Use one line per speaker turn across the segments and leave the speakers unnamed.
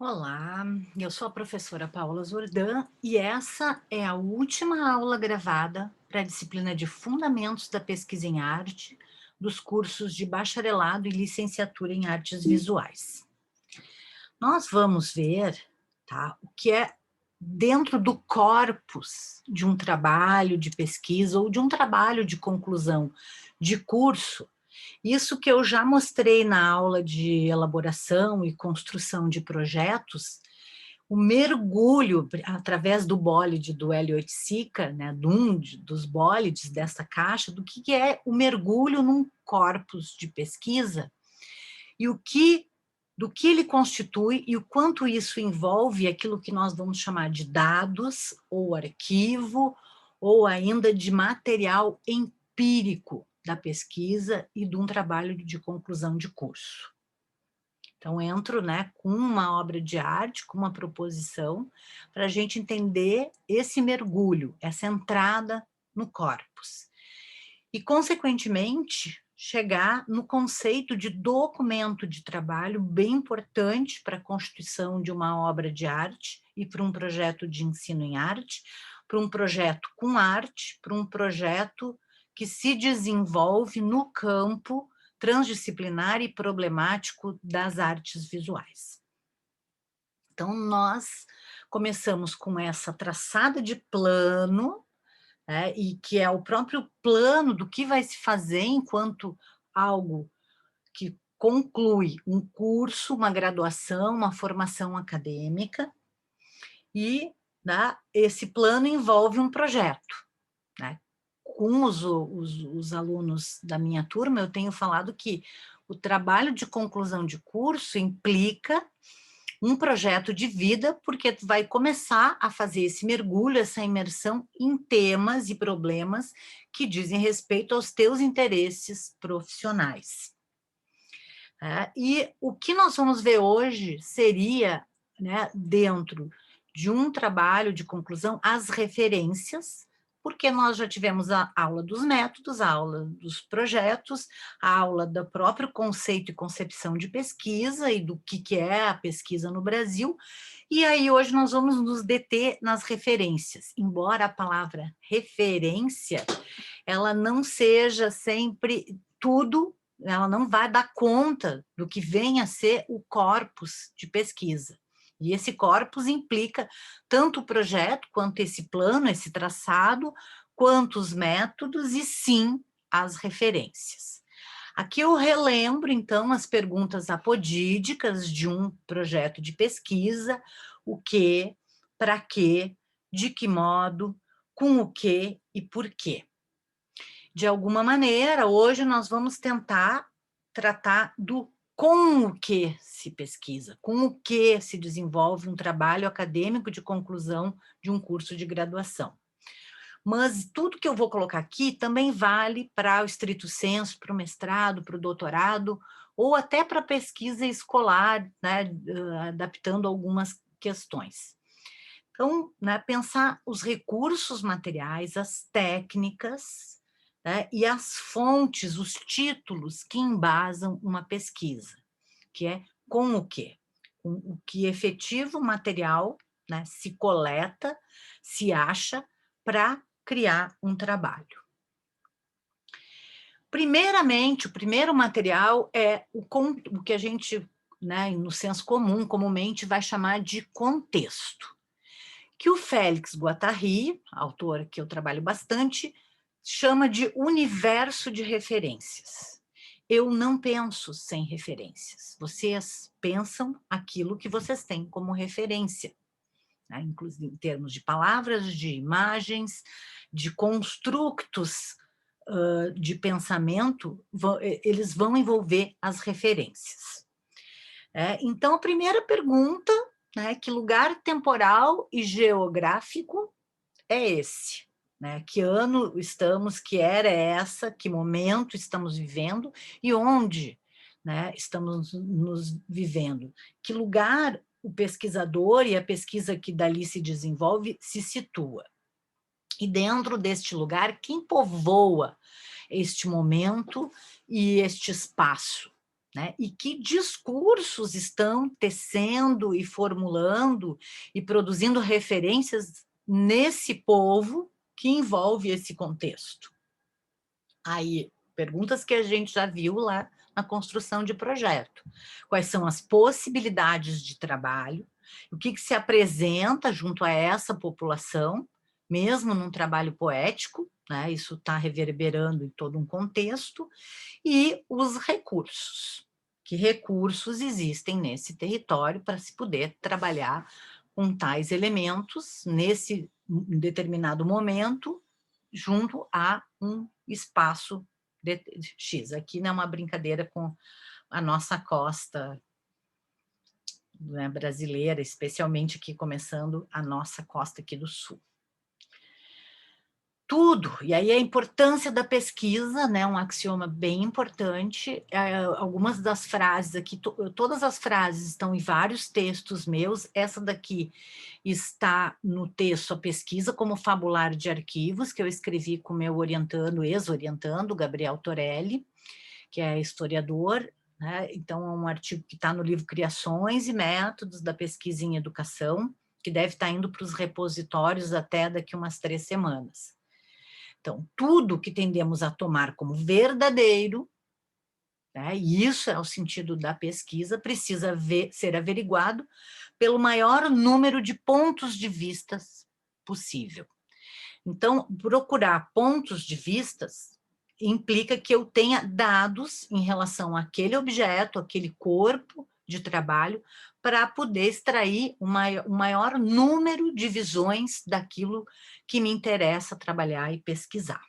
Olá, eu sou a professora Paula Zordan e essa é a última aula gravada para a disciplina de Fundamentos da Pesquisa em Arte dos cursos de Bacharelado e Licenciatura em Artes Visuais. Nós vamos ver, tá, o que é dentro do corpus de um trabalho de pesquisa ou de um trabalho de conclusão de curso. Isso que eu já mostrei na aula de elaboração e construção de projetos, o mergulho através do bólide do Hélio-Oiticica, né, dos bólides dessa caixa, do que é o mergulho num corpus de pesquisa e do que ele constitui e o quanto isso envolve aquilo que nós vamos chamar de dados ou arquivo ou ainda de material empírico da pesquisa e de um trabalho de conclusão de curso. Então, entro, né, com uma obra de arte, com uma proposição, para a gente entender esse mergulho, essa entrada no corpus. E, consequentemente, chegar no conceito de documento de trabalho, bem importante para a constituição de uma obra de arte e para um projeto de ensino em arte, para um projeto com arte, para um projeto que se desenvolve no campo transdisciplinar e problemático das artes visuais. Então, nós começamos com essa traçada de plano, né, e que é o próprio plano do que vai se fazer enquanto algo que conclui um curso, uma graduação, uma formação acadêmica, e, né, esse plano envolve um projeto, né? Com os alunos da minha turma, eu tenho falado que o trabalho de conclusão de curso implica um projeto de vida, porque tu vai começar a fazer esse mergulho, essa imersão em temas e problemas que dizem respeito aos teus interesses profissionais. E o que nós vamos ver hoje seria, né, dentro de um trabalho de conclusão, as referências, porque nós já tivemos a aula dos métodos, a aula dos projetos, a aula do próprio conceito e concepção de pesquisa e do que é a pesquisa no Brasil, e aí hoje nós vamos nos deter nas referências, embora a palavra referência, ela não seja sempre tudo, ela não vai dar conta do que vem a ser o corpus de pesquisa. E esse corpus implica tanto o projeto, quanto esse plano, esse traçado, quanto os métodos e, sim, as referências. Aqui eu relembro, então, as perguntas apodídicas de um projeto de pesquisa, o que, para quê, de que modo, com o que e por quê. De alguma maneira, hoje nós vamos tentar tratar do com o que se pesquisa, com o que se desenvolve um trabalho acadêmico de conclusão de um curso de graduação. Mas tudo que eu vou colocar aqui também vale para o estrito sensu, para o mestrado, para o doutorado, ou até para a pesquisa escolar, né, adaptando algumas questões. Então, né, pensar os recursos materiais, as técnicas, né, e as fontes, os títulos que embasam uma pesquisa, que é com o quê? Com o que efetivo material, né, se coleta, se acha para criar um trabalho. Primeiramente, o primeiro material é o que a gente, né, no senso comum, comumente vai chamar de contexto, que o Félix Guattari, autor que eu trabalho bastante, chama de universo de referências. Eu não penso sem referências. Vocês pensam aquilo que vocês têm como referência, né? Inclusive em termos de palavras, de imagens, de construtos de pensamento, eles vão envolver as referências. Então, a primeira pergunta, né, que lugar temporal e geográfico é esse? Né? Que ano estamos, que era essa, que momento estamos vivendo e onde, né, estamos nos vivendo? Que lugar o pesquisador e a pesquisa que dali se desenvolve se situa? E dentro deste lugar, quem povoa este momento e este espaço? né? E que discursos estão tecendo e formulando e produzindo referências nesse povo que envolve esse contexto. Aí, perguntas que a gente já viu lá na construção de projeto. Quais são as possibilidades de trabalho? O que se apresenta junto a essa população, mesmo num trabalho poético, né? Isso está reverberando em todo um contexto, e os recursos. Que recursos existem nesse território para se poder trabalhar com tais elementos nesse determinado momento, junto a um espaço X. Aqui não é uma brincadeira com a nossa costa, né, brasileira, especialmente aqui começando a nossa costa aqui do sul. Tudo, e aí a importância da pesquisa, né, um axioma bem importante, algumas das frases aqui, todas as frases estão em vários textos meus, essa daqui está no texto A Pesquisa como Fabular de Arquivos, que eu escrevi com meu orientando, ex-orientando, Gabriel Torelli, que é historiador, né, então é um artigo que está no livro Criações e Métodos da Pesquisa em Educação, que deve estar indo para os repositórios até daqui umas 3 semanas. Então, tudo que tendemos a tomar como verdadeiro, né, e isso é o sentido da pesquisa, precisa ser averiguado pelo maior número de pontos de vistas possível. Então, procurar pontos de vistas implica que eu tenha dados em relação àquele objeto, aquele corpo de trabalho, para poder extrair o maior número de visões daquilo que me interessa trabalhar e pesquisar.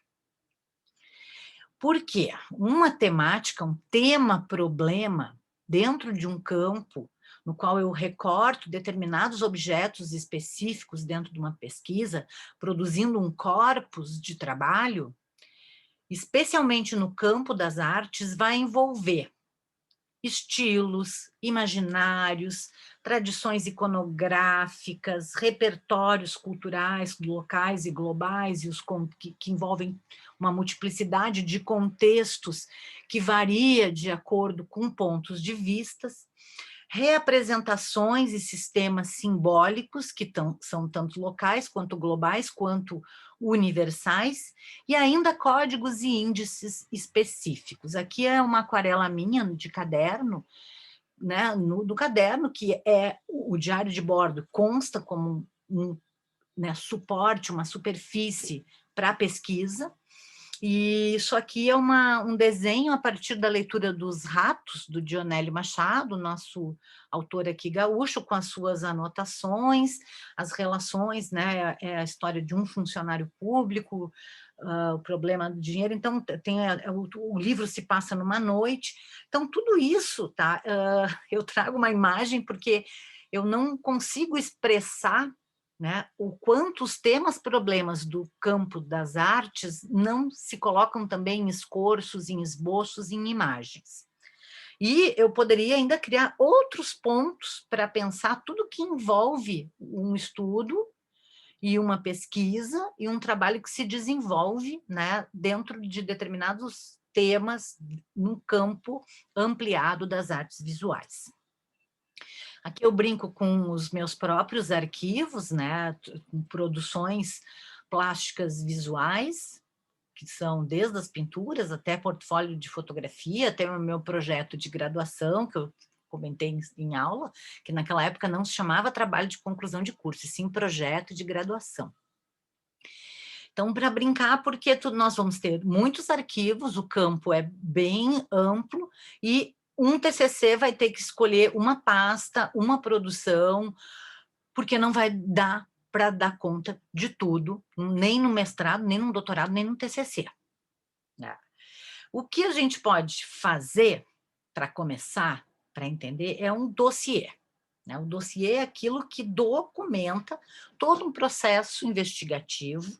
Por quê? Uma temática, um tema-problema, dentro de um campo no qual eu recorto determinados objetos específicos dentro de uma pesquisa, produzindo um corpus de trabalho, especialmente no campo das artes, vai envolver estilos, imaginários, tradições iconográficas, repertórios culturais locais e globais, e que envolvem uma multiplicidade de contextos que varia de acordo com pontos de vistas, reapresentações e sistemas simbólicos que são tanto locais quanto globais, quanto universais, e ainda códigos e índices específicos. Aqui é uma aquarela minha de caderno, né, do caderno, que é o diário de bordo, consta como né, suporte, uma superfície para pesquisa, e isso aqui é um desenho a partir da leitura dos Ratos, do Dionélio Machado, nosso autor aqui gaúcho, com as suas anotações, as relações, né, é a história de um funcionário público, o problema do dinheiro, então o livro se passa numa noite, então tudo isso, tá? Eu trago uma imagem porque eu não consigo expressar, né, o quanto os temas problemas do campo das artes não se colocam também em escorços, em esboços, em imagens. E eu poderia ainda criar outros pontos para pensar tudo que envolve um estudo e uma pesquisa e um trabalho que se desenvolve, né, dentro de determinados temas no campo ampliado das artes visuais. Aqui eu brinco com os meus próprios arquivos, né, com produções plásticas visuais, que são desde as pinturas até portfólio de fotografia, até o meu projeto de graduação, que eu comentei em aula, que naquela época não se chamava trabalho de conclusão de curso, e sim projeto de graduação. Então, para brincar, porque nós vamos ter muitos arquivos, o campo é bem amplo, e um TCC vai ter que escolher uma pasta, uma produção, porque não vai dar para dar conta de tudo, nem no mestrado, nem no doutorado, nem no TCC. Né? O que a gente pode fazer, para começar, para entender, é um dossiê. Né? O dossiê é aquilo que documenta todo um processo investigativo,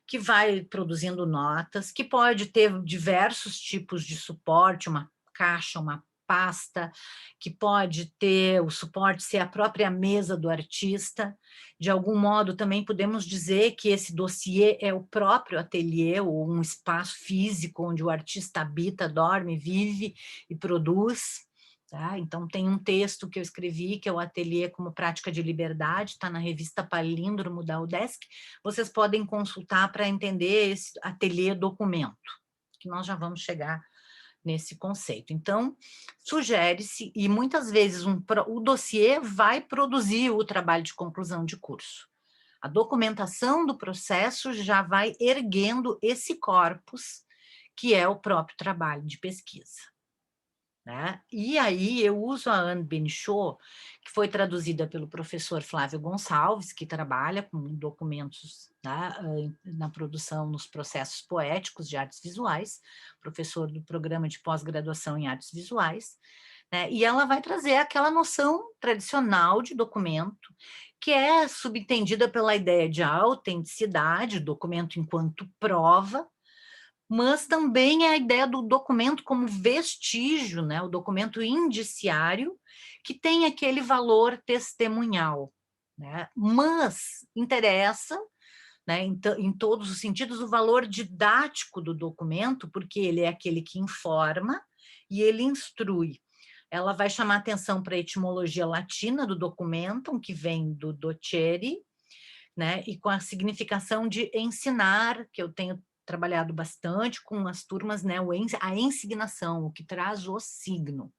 que vai produzindo notas, que pode ter diversos tipos de suporte, uma caixa, uma pasta, que pode ter o suporte ser a própria mesa do artista. De algum modo, também podemos dizer que esse dossiê é o próprio ateliê, ou um espaço físico onde o artista habita, dorme, vive e produz. Tá? Então, tem um texto que eu escrevi, que é o Ateliê como Prática de Liberdade, está na revista Palíndromo da UDESC. Vocês podem consultar para entender esse ateliê documento, que nós já vamos chegar nesse conceito. Então, sugere-se, e muitas vezes o dossiê vai produzir o trabalho de conclusão de curso. A documentação do processo já vai erguendo esse corpus, que é o próprio trabalho de pesquisa. Né? E aí eu uso a Anne Benichot, que foi traduzida pelo professor Flávio Gonçalves, que trabalha com documentos, tá, na produção, nos processos poéticos de artes visuais, professor do programa de pós-graduação em artes visuais, né? E ela vai trazer aquela noção tradicional de documento, que é subentendida pela ideia de autenticidade, documento enquanto prova, mas também é a ideia do documento como vestígio, né? O documento indiciário, que tem aquele valor testemunhal. Né? Mas interessa, né, em todos os sentidos, o valor didático do documento, porque ele é aquele que informa e ele instrui. Ela vai chamar atenção para a etimologia latina do documento, que vem do docere, né, e com a significação de ensinar, que eu tenho trabalhado bastante com as turmas, né, a ensignação, o que traz o signo.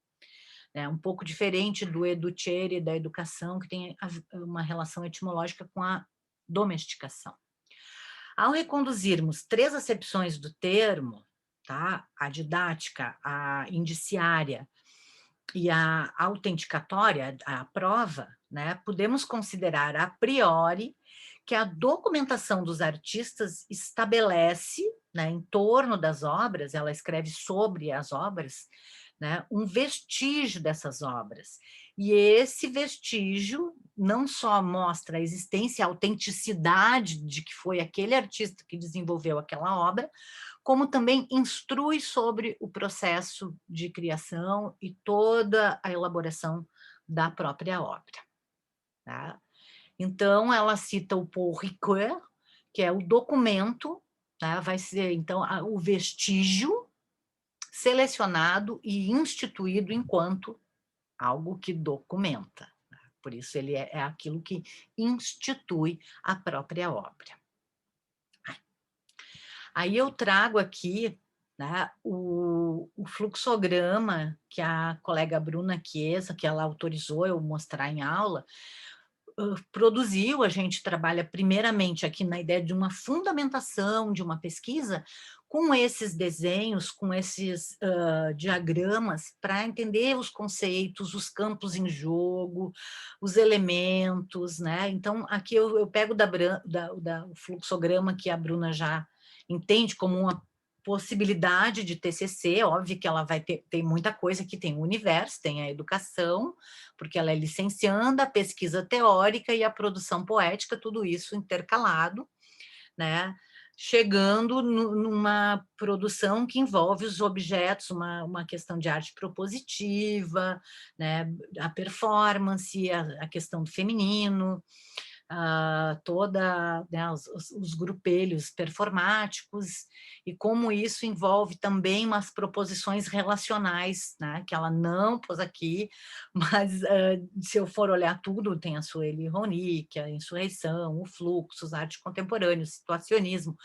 É um pouco diferente do educere, da educação, que tem uma relação etimológica com a domesticação. Ao reconduzirmos 3 acepções do termo, tá, a didática, a indiciária e a autenticatória, a prova, né, podemos considerar a priori que a documentação dos artistas estabelece, né, em torno das obras, ela escreve sobre as obras, né, um vestígio dessas obras. E esse vestígio não só mostra a existência, a autenticidade de que foi aquele artista que desenvolveu aquela obra, como também instrui sobre o processo de criação e toda a elaboração da própria obra. Tá? Então, ela cita o pourriquet, que é o documento, tá? Vai ser, então, o vestígio selecionado e instituído enquanto algo que documenta. Tá? Por isso, ele é aquilo que institui a própria obra. Aí eu trago aqui, né, o fluxograma que a colega Bruna Chiesa, que ela autorizou eu mostrar em aula, produziu. A gente trabalha primeiramente aqui na ideia de uma fundamentação de uma pesquisa com esses desenhos, com esses diagramas, para entender os conceitos, os campos em jogo, os elementos, né? Então, aqui eu pego o fluxograma que a Bruna já entende como uma possibilidade de TCC, óbvio que ela vai ter, tem muita coisa que tem o universo, tem a educação, porque ela é licencianda, a pesquisa teórica e a produção poética, tudo isso intercalado, né? Chegando numa produção que envolve os objetos, uma questão de arte propositiva, né? A performance, a questão do feminino, toda, né, os grupelhos performáticos, e como isso envolve também umas proposições relacionais, né, que ela não pôs aqui, mas se eu for olhar tudo, tem a Sueli Ronick, a insurreição, o fluxo, a arte contemporânea, o situacionismo,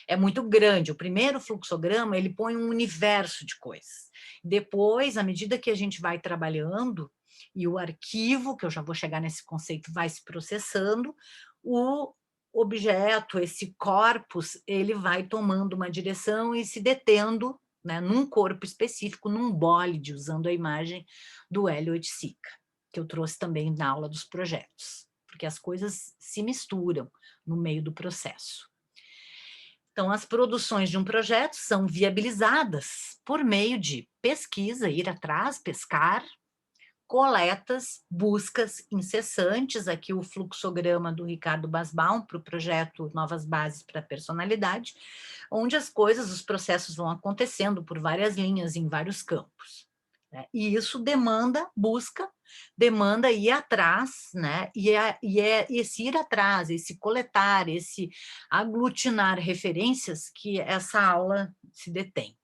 é muito grande. O primeiro fluxograma, ele põe um universo de coisas. Depois, à medida que a gente vai trabalhando, e o arquivo, que eu já vou chegar nesse conceito, vai se processando, o objeto, esse corpus, ele vai tomando uma direção e se detendo, né, num corpo específico, num bólide, usando a imagem do Hélio Oiticica, que eu trouxe também na aula dos projetos, porque as coisas se misturam no meio do processo. Então, as produções de um projeto são viabilizadas por meio de pesquisa, ir atrás, pescar, coletas, buscas incessantes, aqui o fluxograma do Ricardo Basbaum para o projeto Novas Bases para a Personalidade, onde as coisas, os processos vão acontecendo por várias linhas, em vários campos. né? E isso demanda busca, demanda ir atrás, né? Esse ir atrás, esse coletar, esse aglutinar referências que essa aula se detém.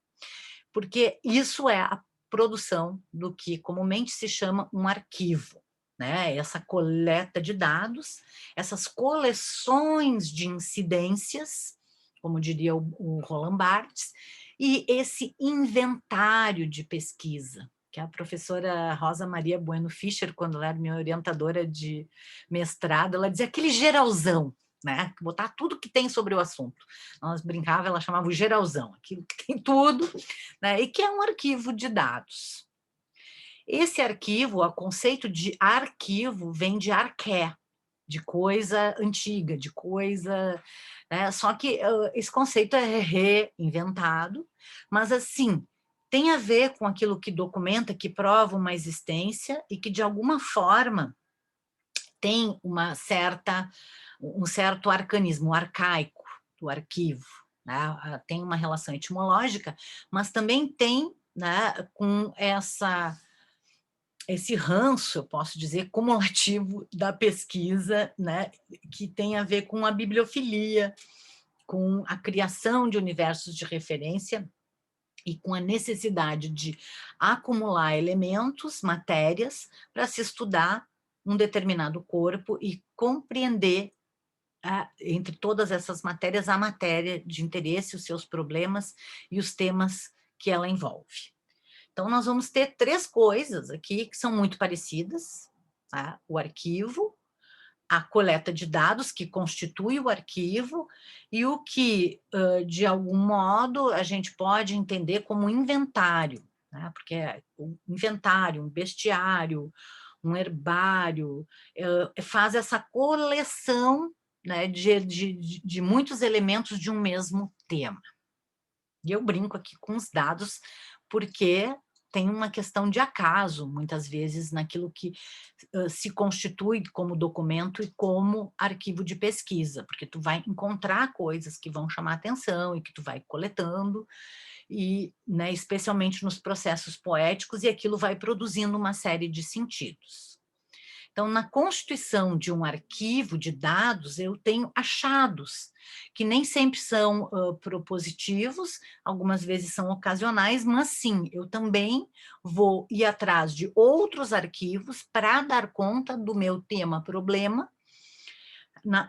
Porque isso é a produção do que comumente se chama um arquivo, né? Essa coleta de dados, essas coleções de incidências, como diria o Roland Barthes, e esse inventário de pesquisa, que a professora Rosa Maria Bueno Fischer, quando ela era minha orientadora de mestrado, ela dizia aquele geralzão, né? Botar tudo que tem sobre o assunto. Nós brincava, ela chamava o geralzão, aquilo que tem tudo, né? E que é um arquivo de dados. Esse arquivo, o conceito de arquivo vem de arqué, de coisa antiga, de coisa... Né? Só que esse conceito é reinventado, mas assim, tem a ver com aquilo que documenta, que prova uma existência e que de alguma forma tem um certo arcanismo, arcaico do arquivo, né? Tem uma relação etimológica, mas também tem, né, com esse ranço, eu posso dizer, cumulativo da pesquisa, né, que tem a ver com a bibliofilia, com a criação de universos de referência e com a necessidade de acumular elementos, matérias, para se estudar um determinado corpo e compreender, entre todas essas matérias, a matéria de interesse, os seus problemas e os temas que ela envolve. Então, nós vamos ter 3 coisas aqui que são muito parecidas, tá? O arquivo, a coleta de dados que constitui o arquivo e o que, de algum modo, a gente pode entender como inventário, né? Porque o inventário, um bestiário, um herbário, faz essa coleção, né, de muitos elementos de um mesmo tema. E eu brinco aqui com os dados, porque tem uma questão de acaso, muitas vezes, naquilo que se constitui como documento e como arquivo de pesquisa, porque tu vai encontrar coisas que vão chamar atenção e que tu vai coletando, e, né, especialmente nos processos poéticos, e aquilo vai produzindo uma série de sentidos. Então, na constituição de um arquivo de dados, eu tenho achados, que nem sempre são propositivos, algumas vezes são ocasionais, mas sim, eu também vou ir atrás de outros arquivos para dar conta do meu tema-problema,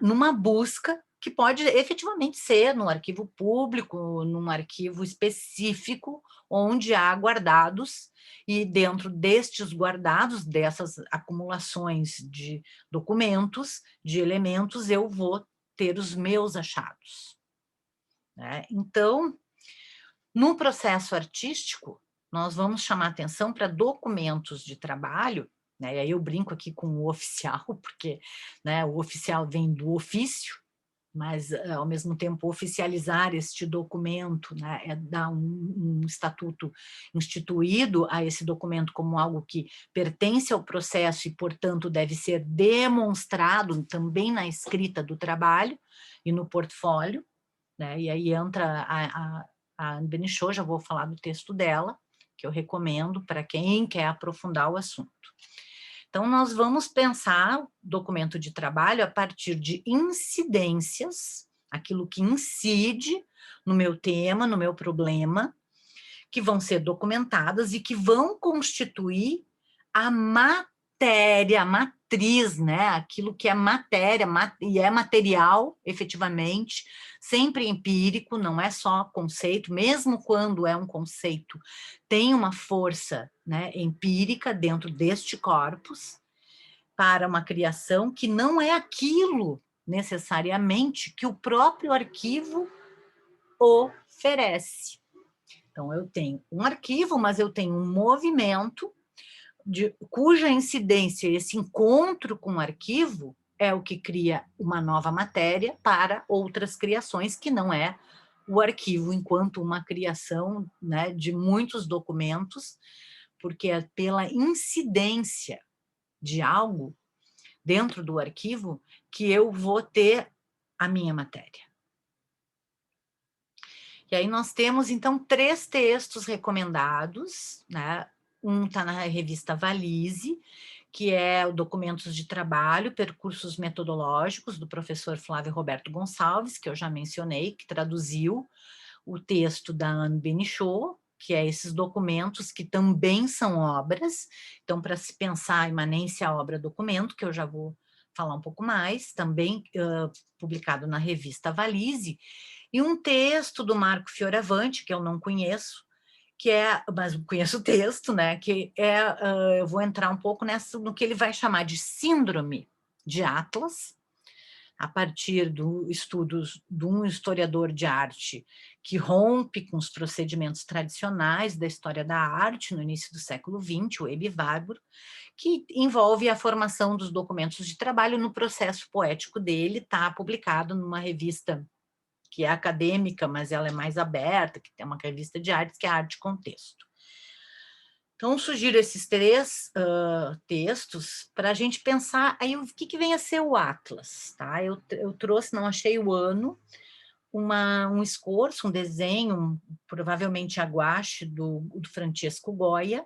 numa busca que pode efetivamente ser no arquivo público, num arquivo específico, onde há guardados, e dentro destes guardados, dessas acumulações de documentos, de elementos, eu vou ter os meus achados, né? Então, no processo artístico, nós vamos chamar atenção para documentos de trabalho, né? E aí eu brinco aqui com o oficial, porque, né, o oficial vem do ofício, mas, ao mesmo tempo, oficializar este documento, né, é dar um estatuto instituído a esse documento como algo que pertence ao processo e, portanto, deve ser demonstrado também na escrita do trabalho e no portfólio, né? E aí entra a Anne Benichot, já vou falar do texto dela, que eu recomendo para quem quer aprofundar o assunto. Então, nós vamos pensar o documento de trabalho a partir de incidências, aquilo que incide no meu tema, no meu problema, que vão ser documentadas e que vão constituir a matéria, a matriz, né? Aquilo que é matéria, e é material, efetivamente, sempre empírico, não é só conceito, mesmo quando é um conceito, tem uma força, né, empírica dentro deste corpus, para uma criação que não é aquilo, necessariamente, que o próprio arquivo oferece. Então, eu tenho um arquivo, mas eu tenho um movimento cuja incidência, esse encontro com o arquivo, é o que cria uma nova matéria para outras criações, que não é o arquivo enquanto uma criação, né, de muitos documentos, porque é pela incidência de algo dentro do arquivo que eu vou ter a minha matéria. E aí nós temos, então, 3 textos recomendados, né, Um está na revista Valise, que é o Documentos de Trabalho, Percursos Metodológicos, do professor Flávio Roberto Gonçalves, que eu já mencionei, que traduziu o texto da Anne Benichot, que é esses documentos que também são obras. Então, para se pensar a imanência à obra-documento, que eu já vou falar um pouco mais, também publicado na revista Valise, e um texto do Marco Fioravanti, que eu não conheço, que é, mas conheço o texto, né, que é, eu vou entrar um pouco no que ele vai chamar de síndrome de Atlas, a partir do estudos de um historiador de arte que rompe com os procedimentos tradicionais da história da arte no início do século XX, o Ebi Warburg, que envolve a formação dos documentos de trabalho no processo poético dele, está publicado numa revista que é acadêmica, mas ela é mais aberta, que tem uma revista de artes, que é Arte e Contexto. Então, sugiro esses três textos para a gente pensar aí o que vem a ser o Atlas. Tá? Eu trouxe, não achei o ano, um escorço, um desenho, provavelmente a guache do Francesco Goya,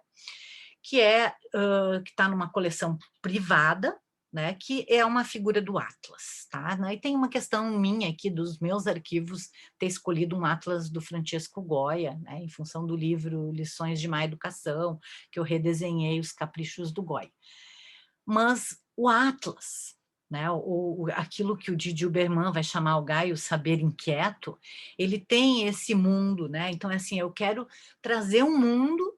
que está numa coleção privada, né, que é uma figura do Atlas. Tá? E tem uma questão minha aqui dos meus arquivos ter escolhido um Atlas do Francesco Goya, né, em função do livro Lições de Má Educação, que eu redesenhei os caprichos do Goya. Mas o Atlas, né, aquilo que o Didi Uberman vai chamar o Gaio saber inquieto, ele tem esse mundo, né? Então, assim, eu quero trazer um mundo,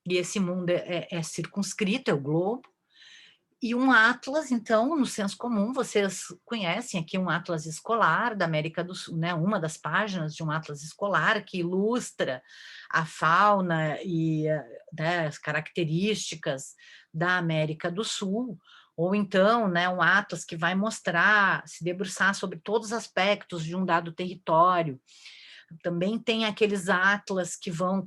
e esse mundo é circunscrito, é o globo, e um atlas, então, no senso comum, vocês conhecem aqui um atlas escolar da América do Sul, né? Uma das páginas de um atlas escolar que ilustra a fauna e, né, as características da América do Sul, ou então, né, um atlas que vai mostrar, se debruçar sobre todos os aspectos de um dado território. Também tem aqueles atlas que vão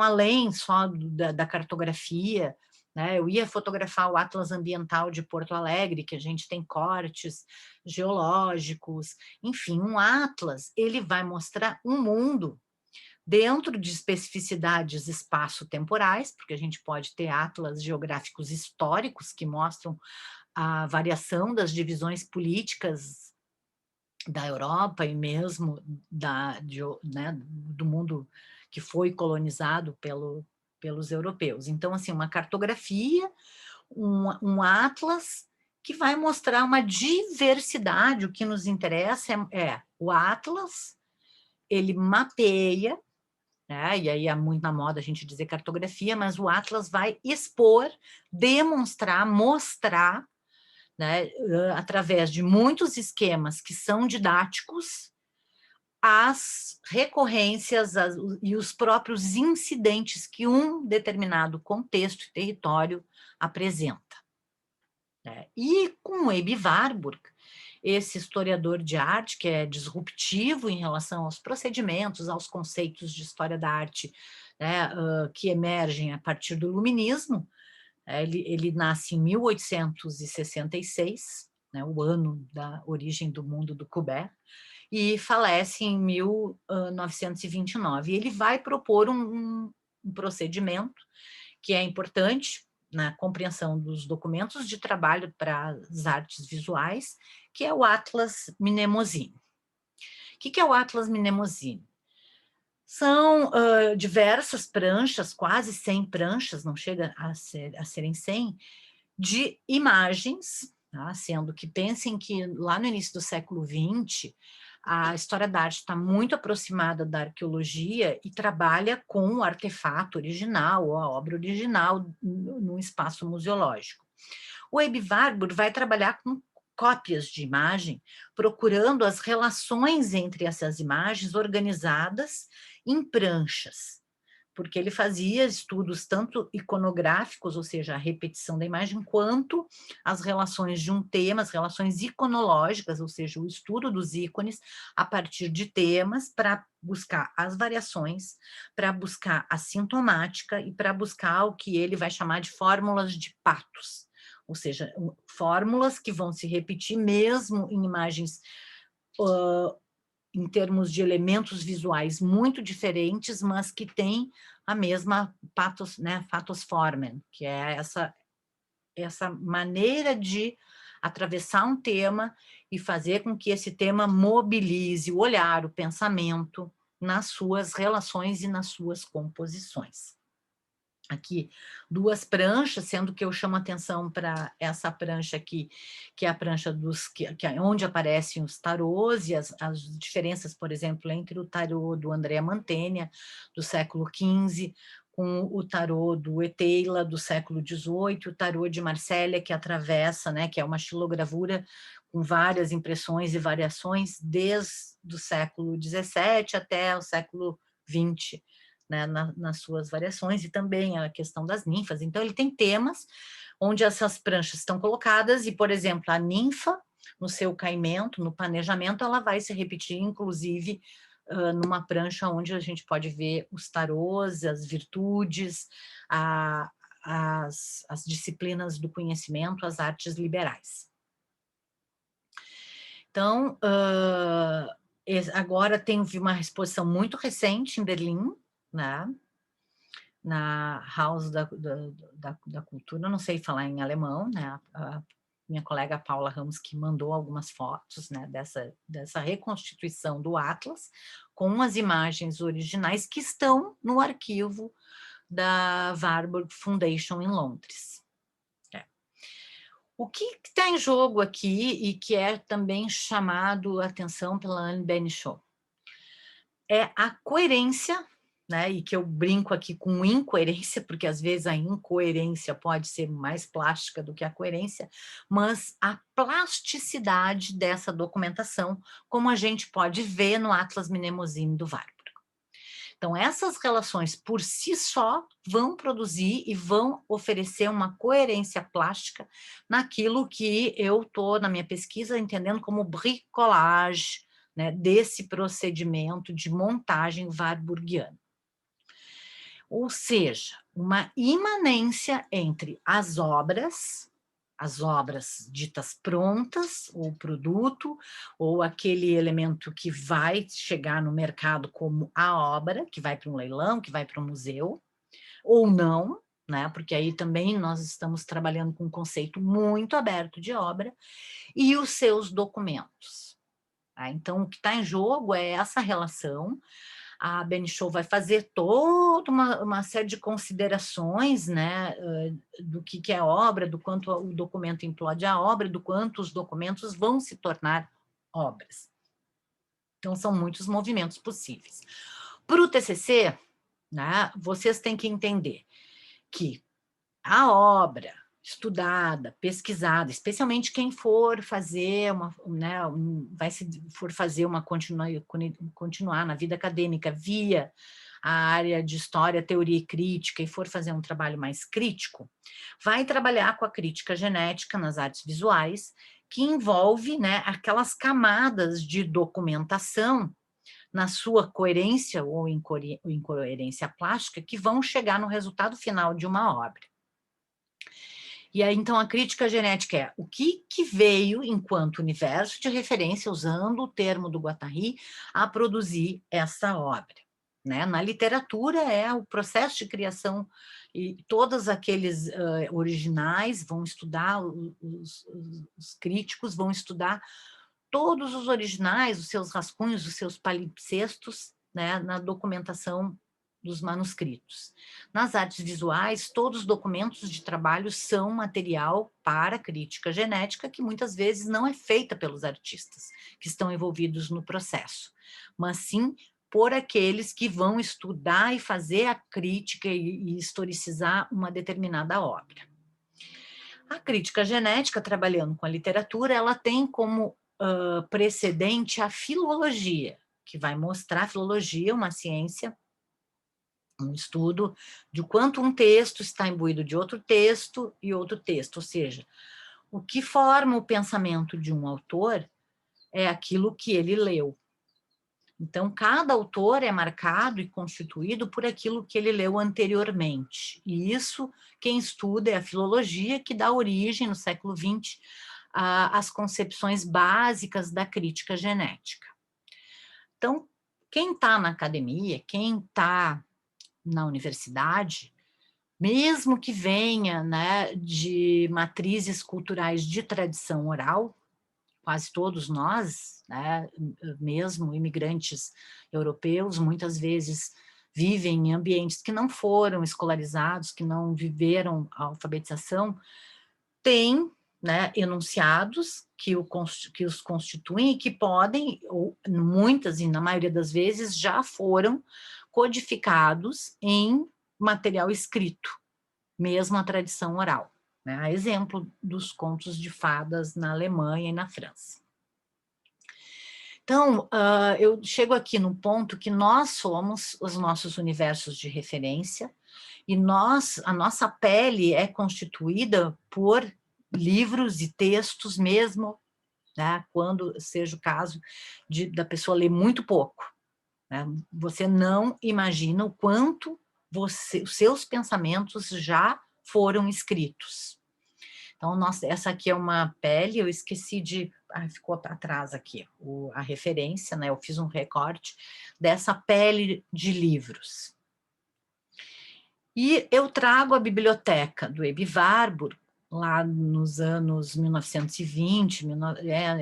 além só da cartografia, né? Eu ia fotografar o Atlas Ambiental de Porto Alegre, que a gente tem cortes geológicos, enfim, um atlas, ele vai mostrar um mundo dentro de especificidades espaço-temporais, porque a gente pode ter atlas geográficos históricos que mostram a variação das divisões políticas da Europa e mesmo né, do mundo que foi colonizado pelos europeus. Então, assim, uma cartografia, um atlas que vai mostrar uma diversidade. O que nos interessa é o atlas, ele mapeia, né, e aí é muito na moda a gente dizer cartografia, mas o atlas vai expor, demonstrar, mostrar, né, através de muitos esquemas que são didáticos, as recorrências e os próprios incidentes que um determinado contexto e território apresenta. Né? E com Ebi Warburg, esse historiador de arte, que é disruptivo em relação aos procedimentos, aos conceitos de história da arte, né, que emergem a partir do Iluminismo, ele nasce em 1866, né, o ano da origem do mundo do Courbet, e falece em 1929. Ele vai propor um procedimento que é importante na compreensão dos documentos de trabalho para as artes visuais, que é o Atlas Mnemosine. O que é o Atlas Mnemosine? São diversas pranchas, quase 100 pranchas, não chega a serem 100, de imagens, tá? Sendo que pensem que lá no início do século XX, a história da arte está muito aproximada da arqueologia e trabalha com o artefato original, ou a obra original, num espaço museológico. O Ebi Warburg vai trabalhar com cópias de imagem, procurando as relações entre essas imagens organizadas em pranchas, porque ele fazia estudos tanto iconográficos, ou seja, a repetição da imagem, quanto as relações de um tema, as relações iconológicas, ou seja, o estudo dos ícones a partir de temas para buscar as variações, para buscar a sintomática e para buscar o que ele vai chamar de fórmulas de patos, ou seja, fórmulas que vão se repetir mesmo em imagens em termos de elementos visuais muito diferentes, mas que têm a mesma pathos, né, Pathos-Formen, que é essa maneira de atravessar um tema e fazer com que esse tema mobilize o olhar, o pensamento, nas suas relações e nas suas composições. Aqui, 2 pranchas, sendo que eu chamo atenção para essa prancha aqui, que é a prancha que é onde aparecem os tarôs e as diferenças, por exemplo, entre o tarô do Andrea Mantegna, do século XV, com o tarô do Eteila, do século XVIII, o tarô de Marsella, que atravessa, né, que é uma xilogravura com várias impressões e variações, desde o século XVII até o século XX, né, nas suas variações, e também a questão das ninfas. Então, ele tem temas onde essas pranchas estão colocadas, e, por exemplo, a ninfa, no seu caimento, no planejamento, ela vai se repetir, inclusive, numa prancha onde a gente pode ver os tarôs, as virtudes, as disciplinas do conhecimento, as artes liberais. Então, agora tem uma exposição muito recente em Berlim, né? Na House da Cultura, não sei falar em alemão, né? A minha colega Paula Ramos que mandou algumas fotos, né, dessa reconstituição do Atlas, com as imagens originais que estão no arquivo da Warburg Foundation em Londres. O que está em jogo aqui e que é também chamado a atenção pela Anne Benichot é a coerência, né, e que eu brinco aqui com incoerência, porque às vezes a incoerência pode ser mais plástica do que a coerência, mas a plasticidade dessa documentação, como a gente pode ver no Atlas Mnemosyne do Warburg. Então, essas relações por si só vão produzir e vão oferecer uma coerência plástica naquilo que eu estou, na minha pesquisa, entendendo como bricolage, né, desse procedimento de montagem warburgiana. Ou seja, uma imanência entre as obras ditas prontas, ou produto, ou aquele elemento que vai chegar no mercado como a obra, que vai para um leilão, que vai para um museu, ou não, né? Porque aí também nós estamos trabalhando com um conceito muito aberto de obra, e os seus documentos. Tá? Então, o que está em jogo é essa relação. A Benichot vai fazer toda uma série de considerações, né, do que é obra, do quanto o documento implode a obra, do quanto os documentos vão se tornar obras. Então, são muitos movimentos possíveis. Para o TCC, né, vocês têm que entender que a obra estudada, pesquisada, especialmente quem for fazer continuar na vida acadêmica via a área de história, teoria e crítica e for fazer um trabalho mais crítico, vai trabalhar com a crítica genética nas artes visuais, que envolve, né, aquelas camadas de documentação na sua coerência ou incoerência plástica que vão chegar no resultado final de uma obra. E aí, então, a crítica genética é o que veio enquanto universo de referência, usando o termo do Guattari, a produzir essa obra. Né? Na literatura é o processo de criação, e todos aqueles originais vão estudar, os críticos vão estudar todos os originais, os seus rascunhos, os seus palimpsestos, né, na documentação dos manuscritos. Nas artes visuais, todos os documentos de trabalho são material para crítica genética, que muitas vezes não é feita pelos artistas que estão envolvidos no processo, mas sim por aqueles que vão estudar e fazer a crítica e historicizar uma determinada obra. A crítica genética, trabalhando com a literatura, ela tem como precedente a filologia, que vai mostrar a filologia, uma ciência, um estudo de quanto um texto está imbuído de outro texto e outro texto, ou seja, o que forma o pensamento de um autor é aquilo que ele leu. Então, cada autor é marcado e constituído por aquilo que ele leu anteriormente. E isso, quem estuda é a filologia, que dá origem, no século XX, às concepções básicas da crítica genética. Então, quem está na academia, quem está na universidade, mesmo que venha, né, de matrizes culturais de tradição oral, quase todos nós, né, mesmo imigrantes europeus, muitas vezes vivem em ambientes que não foram escolarizados, que não viveram a alfabetização, tem, né, enunciados que os constituem e que podem, ou muitas e na maioria das vezes, já foram codificados em material escrito, mesmo a tradição oral, né? A exemplo dos contos de fadas na Alemanha e na França. Então, eu chego aqui no ponto que nós somos os nossos universos de referência e a nossa pele é constituída por livros e textos mesmo, né, quando seja o caso da pessoa ler muito pouco, né? Você não imagina o quanto os seus pensamentos já foram escritos. Então, nossa, essa aqui é uma pele, eu esqueci de... ficou atrás aqui a referência, né? Eu fiz um recorte dessa pele de livros. E eu trago a biblioteca do Ebbe Warburg, lá nos anos 1920,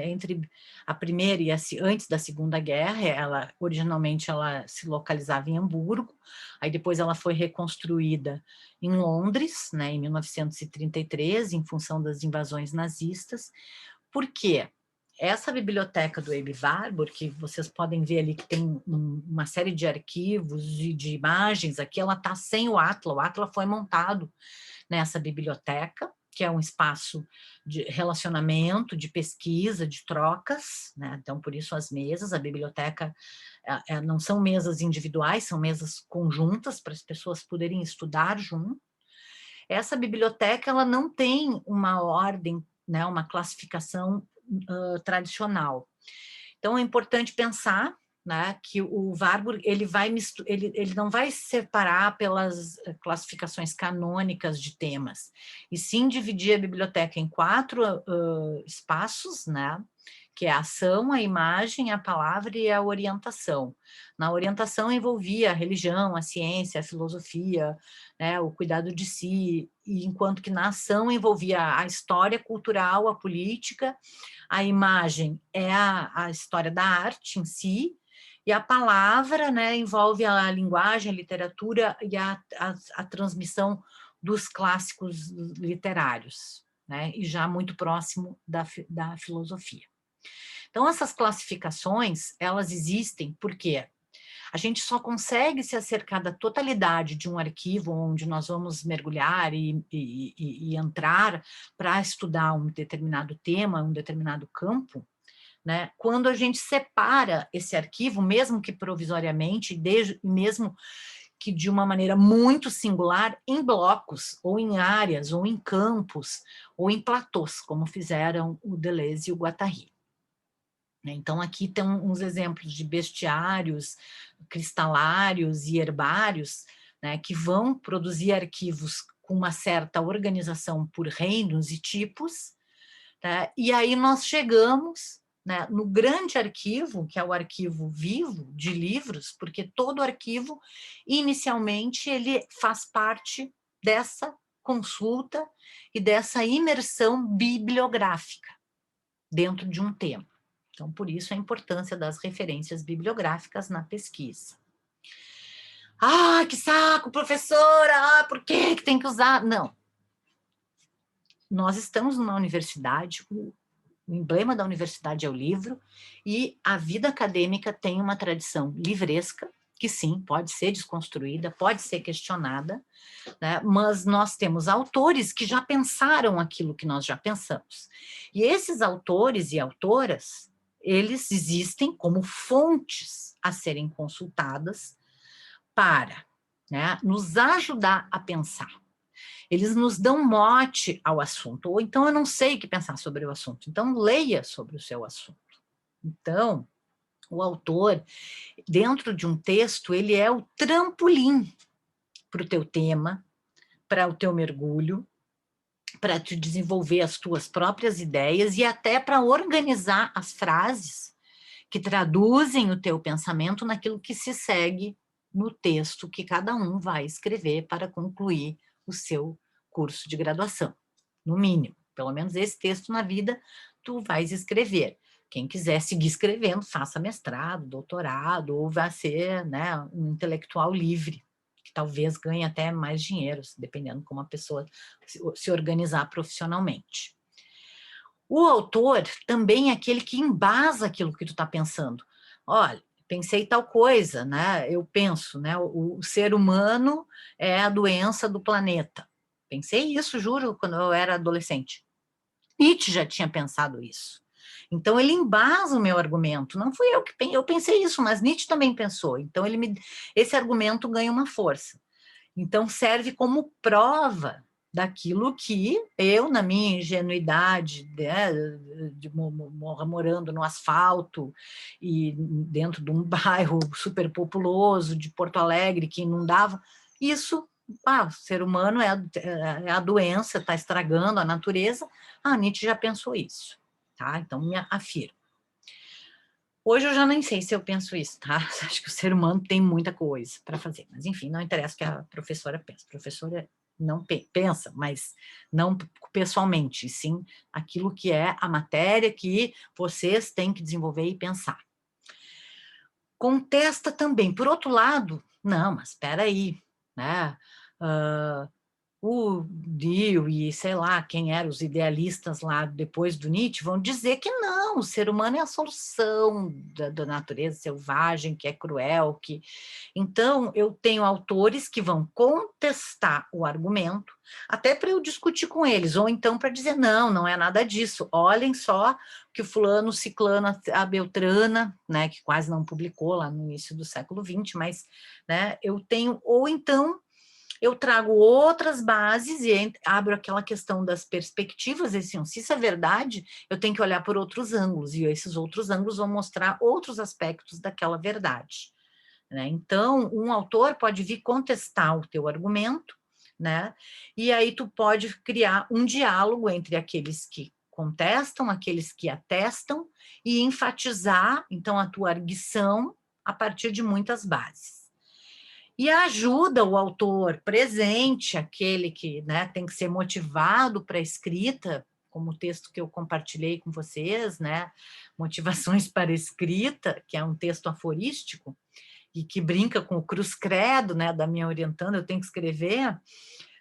entre a primeira e antes da Segunda Guerra, originalmente ela se localizava em Hamburgo, aí depois ela foi reconstruída em Londres, né, em 1933, em função das invasões nazistas. Por quê? Essa biblioteca do Ebbe Warburg, que vocês podem ver ali que tem uma série de arquivos e de imagens, aqui ela está sem o Atla foi montado nessa biblioteca, que é um espaço de relacionamento, de pesquisa, de trocas, né? Então, por isso as mesas, a biblioteca não são mesas individuais, são mesas conjuntas para as pessoas poderem estudar junto. Essa biblioteca ela não tem uma ordem, né, uma classificação tradicional. Então, é importante pensar, né, que o Warburg ele não vai separar pelas classificações canônicas de temas, e sim dividir a biblioteca em 4 espaços, né, que é a ação, a imagem, a palavra e a orientação. Na orientação envolvia a religião, a ciência, a filosofia, né, o cuidado de si, e enquanto que na ação envolvia a história cultural, a política, a imagem é a história da arte em si, e a palavra, né, envolve a linguagem, a literatura e a transmissão dos clássicos literários, né, e já muito próximo da filosofia. Então, essas classificações, elas existem porque a gente só consegue se acercar da totalidade de um arquivo onde nós vamos mergulhar e entrar para estudar um determinado tema, um determinado campo, né? Quando a gente separa esse arquivo, mesmo que provisoriamente, mesmo que de uma maneira muito singular, em blocos, ou em áreas, ou em campos, ou em platôs, como fizeram o Deleuze e o Guattari. Então, aqui tem uns exemplos de bestiários, cristalários e herbários, né, que vão produzir arquivos com uma certa organização por reinos e tipos, né, e aí nós chegamos, né, no grande arquivo, que é o arquivo vivo de livros, porque todo arquivo, inicialmente, ele faz parte dessa consulta e dessa imersão bibliográfica dentro de um tema. Então, por isso a importância das referências bibliográficas na pesquisa. Ah, que saco, professora! Ah, por que tem que usar? Não. Nós estamos numa universidade, o emblema da universidade é o livro, e a vida acadêmica tem uma tradição livresca, que sim, pode ser desconstruída, pode ser questionada, né? Mas nós temos autores que já pensaram aquilo que nós já pensamos. E esses autores e autoras, eles existem como fontes a serem consultadas para, né, nos ajudar a pensar. Eles nos dão mote ao assunto, ou então eu não sei o que pensar sobre o assunto, então leia sobre o seu assunto. Então, o autor, dentro de um texto, ele é o trampolim para o teu tema, para o teu mergulho, para te desenvolver as tuas próprias ideias e até para organizar as frases que traduzem o teu pensamento naquilo que se segue no texto que cada um vai escrever para concluir o seu curso de graduação, no mínimo. Pelo menos esse texto na vida tu vais escrever. Quem quiser seguir escrevendo, faça mestrado, doutorado, ou vá ser, né, um intelectual livre, que talvez ganhe até mais dinheiro, dependendo como a pessoa se organizar profissionalmente. O autor também é aquele que embasa aquilo que tu está pensando. Olha, pensei tal coisa, né? Eu penso, né? O ser humano é a doença do planeta. Pensei isso, juro, quando eu era adolescente. Nietzsche já tinha pensado isso. Então ele embasa o meu argumento. Não fui eu que eu pensei isso, mas Nietzsche também pensou. Então esse argumento ganha uma força. Então serve como prova daquilo que eu, na minha ingenuidade, né, morando no asfalto e dentro de um bairro super populoso de Porto Alegre que inundava, isso, o ser humano é a doença, está estragando a natureza. Nietzsche já pensou isso, tá? Então me afirmo. Hoje eu já nem sei se eu penso isso, tá? Acho que o ser humano tem muita coisa para fazer, mas enfim, não interessa o que a professora pensa. A professora não pensa, mas não pessoalmente, sim aquilo que é a matéria que vocês têm que desenvolver e pensar. Contesta também, por outro lado, não, mas espera aí, né? O Dio e sei lá quem eram os idealistas lá depois do Nietzsche vão dizer que não, o ser humano é a solução da natureza selvagem, que é cruel, que... Então, eu tenho autores que vão contestar o argumento, até para eu discutir com eles, ou então para dizer, não, não é nada disso, olhem só que o fulano, o ciclano, a beltrana, né, que quase não publicou lá no início do século XX, mas, né, eu tenho, ou então eu trago outras bases e abro aquela questão das perspectivas, assim, se isso é verdade, eu tenho que olhar por outros ângulos, e esses outros ângulos vão mostrar outros aspectos daquela verdade, né? Então, um autor pode vir contestar o teu argumento, né? E aí tu pode criar um diálogo entre aqueles que contestam, aqueles que atestam, e enfatizar, então, a tua arguição a partir de muitas bases. E ajuda o autor presente, aquele que, né, tem que ser motivado para a escrita, como o texto que eu compartilhei com vocês, né, Motivações para a Escrita, que é um texto aforístico, e que brinca com o cruz credo, né, da minha orientanda, eu tenho que escrever,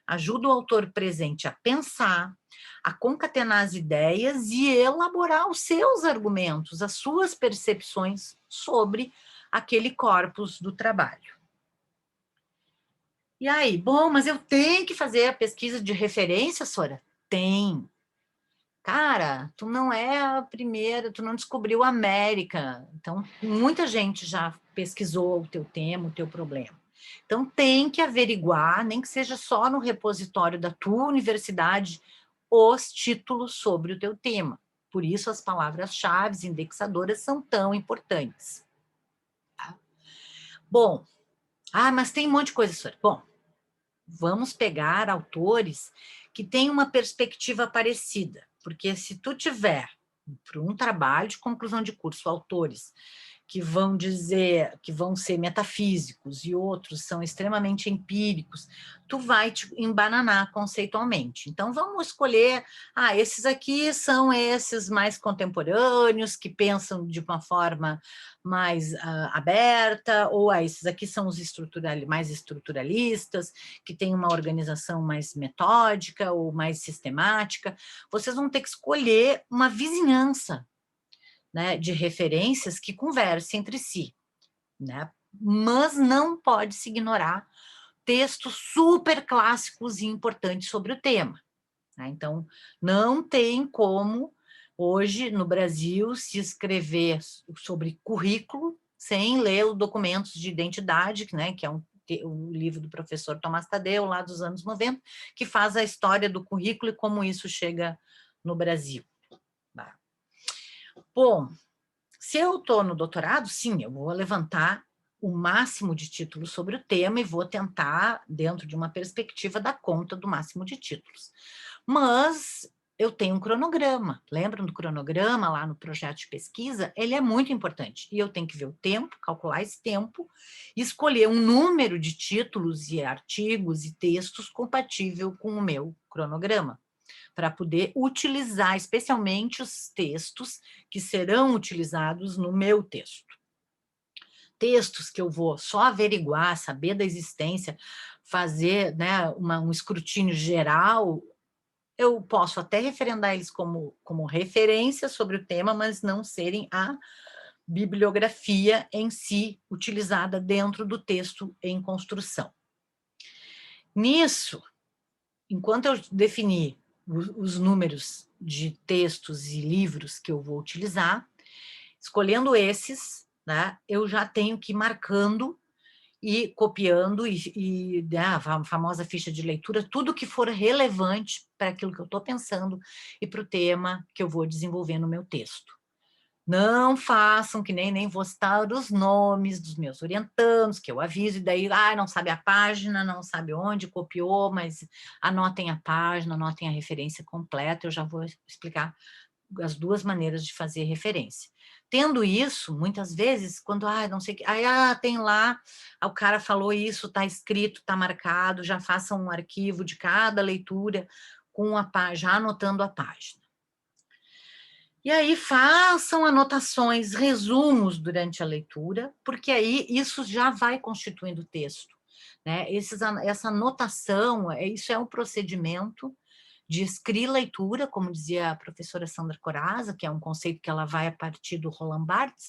ajuda o autor presente a pensar, a concatenar as ideias e elaborar os seus argumentos, as suas percepções sobre aquele corpus do trabalho. E aí, bom, mas eu tenho que fazer a pesquisa de referência, Sora? Tem. Cara, tu não é a primeira, tu não descobriu a América. Então, muita gente já pesquisou o teu tema, o teu problema. Então, tem que averiguar, nem que seja só no repositório da tua universidade, os títulos sobre o teu tema. Por isso, as palavras-chave indexadoras são tão importantes. Tá? Bom, mas tem um monte de coisa, Sora. Bom, vamos pegar autores que têm uma perspectiva parecida, porque se tu tiver para um trabalho de conclusão de curso autores que vão dizer que vão ser metafísicos e outros são extremamente empíricos, tu vai te embananar conceitualmente. Então, vamos escolher, esses aqui são esses mais contemporâneos, que pensam de uma forma mais aberta, ou esses aqui são os mais estruturalistas, que têm uma organização mais metódica ou mais sistemática. Vocês vão ter que escolher uma vizinhança, né, de referências que conversem entre si, né? Mas não pode se ignorar textos super clássicos e importantes sobre o tema, né? Então, não tem como, hoje, no Brasil, se escrever sobre currículo sem ler os documentos de identidade, né, que é um livro do professor Tomás Tadeu, lá dos anos 90, que faz a história do currículo e como isso chega no Brasil. Bom, se eu estou no doutorado, sim, eu vou levantar o máximo de títulos sobre o tema e vou tentar, dentro de uma perspectiva, dar conta do máximo de títulos. Mas eu tenho um cronograma. Lembram do cronograma lá no projeto de pesquisa? Ele é muito importante. E eu tenho que ver o tempo, calcular esse tempo, escolher um número de títulos e artigos e textos compatível com o meu cronograma, para poder utilizar especialmente os textos que serão utilizados no meu texto. Textos que eu vou só averiguar, saber da existência, fazer, né, um escrutínio geral, eu posso até referendar eles como referência sobre o tema, mas não serem a bibliografia em si utilizada dentro do texto em construção. Nisso, enquanto eu definir os números de textos e livros que eu vou utilizar, escolhendo esses, né, eu já tenho que ir marcando e copiando, né, a famosa ficha de leitura, tudo que for relevante para aquilo que eu estou pensando e para o tema que eu vou desenvolver no meu texto. Não façam que nem vou citar os nomes dos meus orientandos, que eu aviso, e daí, não sabe a página, não sabe onde, copiou, mas anotem a página, anotem a referência completa, eu já vou explicar as duas maneiras de fazer referência. Tendo isso, muitas vezes, quando, não sei o que, tem lá, o cara falou isso, está escrito, está marcado, já façam um arquivo de cada leitura, com já anotando a página. E aí façam anotações, resumos durante a leitura, porque aí isso já vai constituindo texto, né? Essa anotação, isso é um procedimento de escrileitura, como dizia a professora Sandra Coraza, que é um conceito que ela vai a partir do Roland Barthes,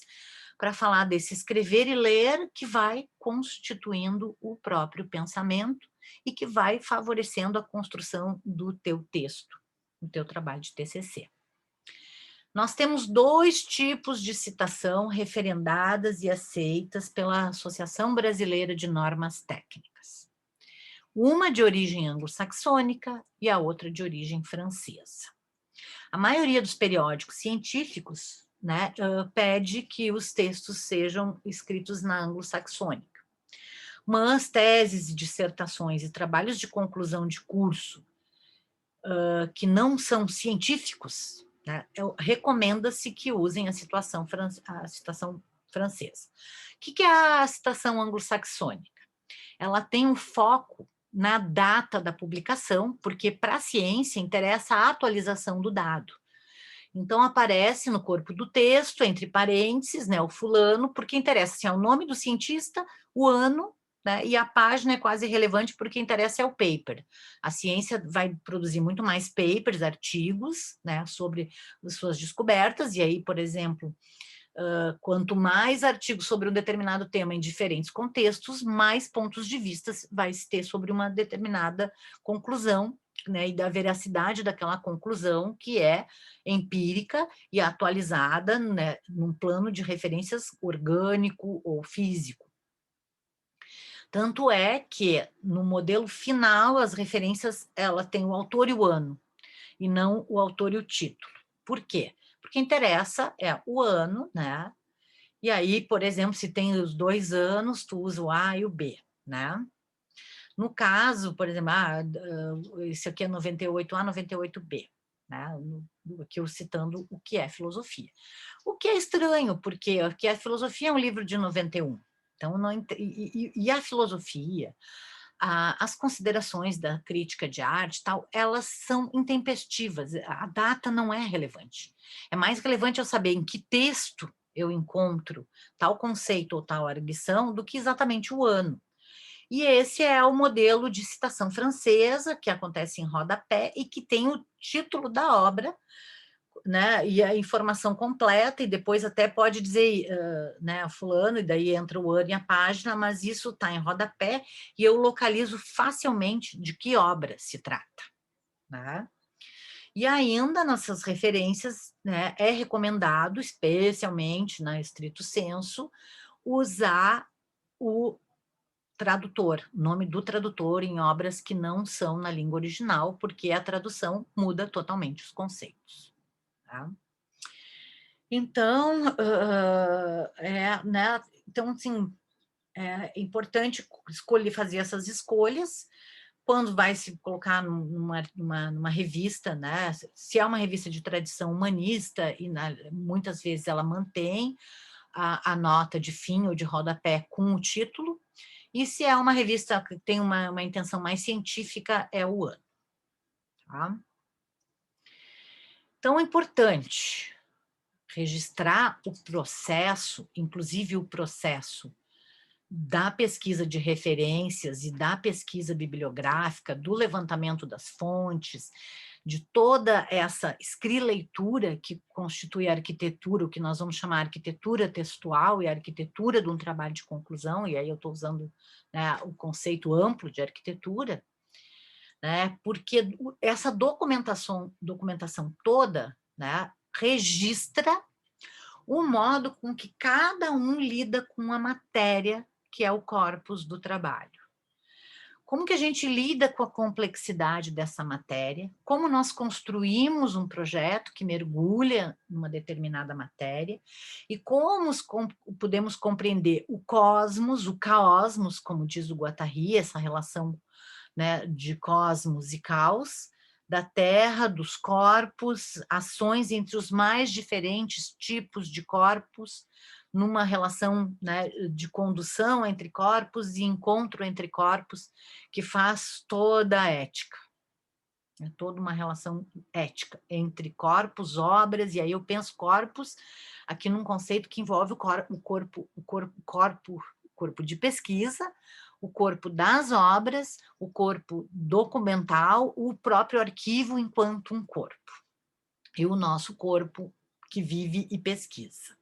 para falar desse escrever e ler que vai constituindo o próprio pensamento e que vai favorecendo a construção do teu texto, do teu trabalho de TCC. Nós temos 2 tipos de citação referendadas e aceitas pela Associação Brasileira de Normas Técnicas. Uma de origem anglo-saxônica e a outra de origem francesa. A maioria dos periódicos científicos, né, pede que os textos sejam escritos na anglo-saxônica. Mas teses, dissertações e trabalhos de conclusão de curso que não são científicos, né, recomenda-se que usem a citação francesa. O que é a citação anglo-saxônica? Ela tem um foco na data da publicação, porque para a ciência interessa a atualização do dado. Então, aparece no corpo do texto, entre parênteses, né, o fulano, porque interessa se é o nome do cientista, o ano, né, e a página é quase irrelevante porque interessa é o paper. A ciência vai produzir muito mais papers, artigos, né, sobre as suas descobertas, e aí, por exemplo, quanto mais artigos sobre um determinado tema em diferentes contextos, mais pontos de vista vai se ter sobre uma determinada conclusão, né, e da veracidade daquela conclusão que é empírica e atualizada, né, num plano de referências orgânico ou físico. Tanto é que, no modelo final, as referências, ela tem o autor e o ano, e não o autor e o título. Por quê? Porque interessa o ano, né? E aí, por exemplo, se tem os 2 anos, tu usa o A e o B, né? No caso, por exemplo, esse aqui é 98A, 98B, né? Aqui eu citando o que é filosofia. O que é estranho, porque a filosofia é um livro de 91. Então, e a filosofia, as considerações da crítica de arte, tal, elas são intempestivas, a data não é relevante. É mais relevante eu saber em que texto eu encontro tal conceito ou tal arguição do que exatamente o ano. E esse é o modelo de citação francesa, que acontece em rodapé e que tem o título da obra, né, e a informação completa, e depois até pode dizer, né, fulano, e daí entra o ano e a página, mas isso está em rodapé e eu localizo facilmente de que obra se trata, né? E ainda nessas referências, né, é recomendado, especialmente na estrito sensu, usar o tradutor, o nome do tradutor em obras que não são na língua original, porque a tradução muda totalmente os conceitos. Tá? Então, né, então, assim, é importante fazer essas escolhas, quando vai se colocar numa revista, né? Se é uma revista de tradição humanista, e muitas vezes ela mantém a nota de fim ou de rodapé com o título, e se é uma revista que tem uma intenção mais científica, é o ano. Tá? Então, é importante registrar o processo, inclusive o processo da pesquisa de referências e da pesquisa bibliográfica, do levantamento das fontes, de toda essa escrileitura que constitui a arquitetura, o que nós vamos chamar de arquitetura textual e a arquitetura de um trabalho de conclusão, e aí eu estou usando, né, o conceito amplo de arquitetura, né, porque essa documentação toda, né, registra o modo com que cada um lida com a matéria, que é o corpus do trabalho. Como que a gente lida com a complexidade dessa matéria? Como nós construímos um projeto que mergulha numa determinada matéria? E como podemos compreender o cosmos, o caosmos, como diz o Guattari, essa relação, né, de cosmos e caos, da Terra, dos corpos, ações entre os mais diferentes tipos de corpos, numa relação, né, de condução entre corpos e encontro entre corpos, que faz toda a ética. É toda uma relação ética entre corpos, obras, e aí eu penso corpos aqui num conceito que envolve o corpo de pesquisa, o corpo das obras, o corpo documental, o próprio arquivo enquanto um corpo, e o nosso corpo que vive e pesquisa.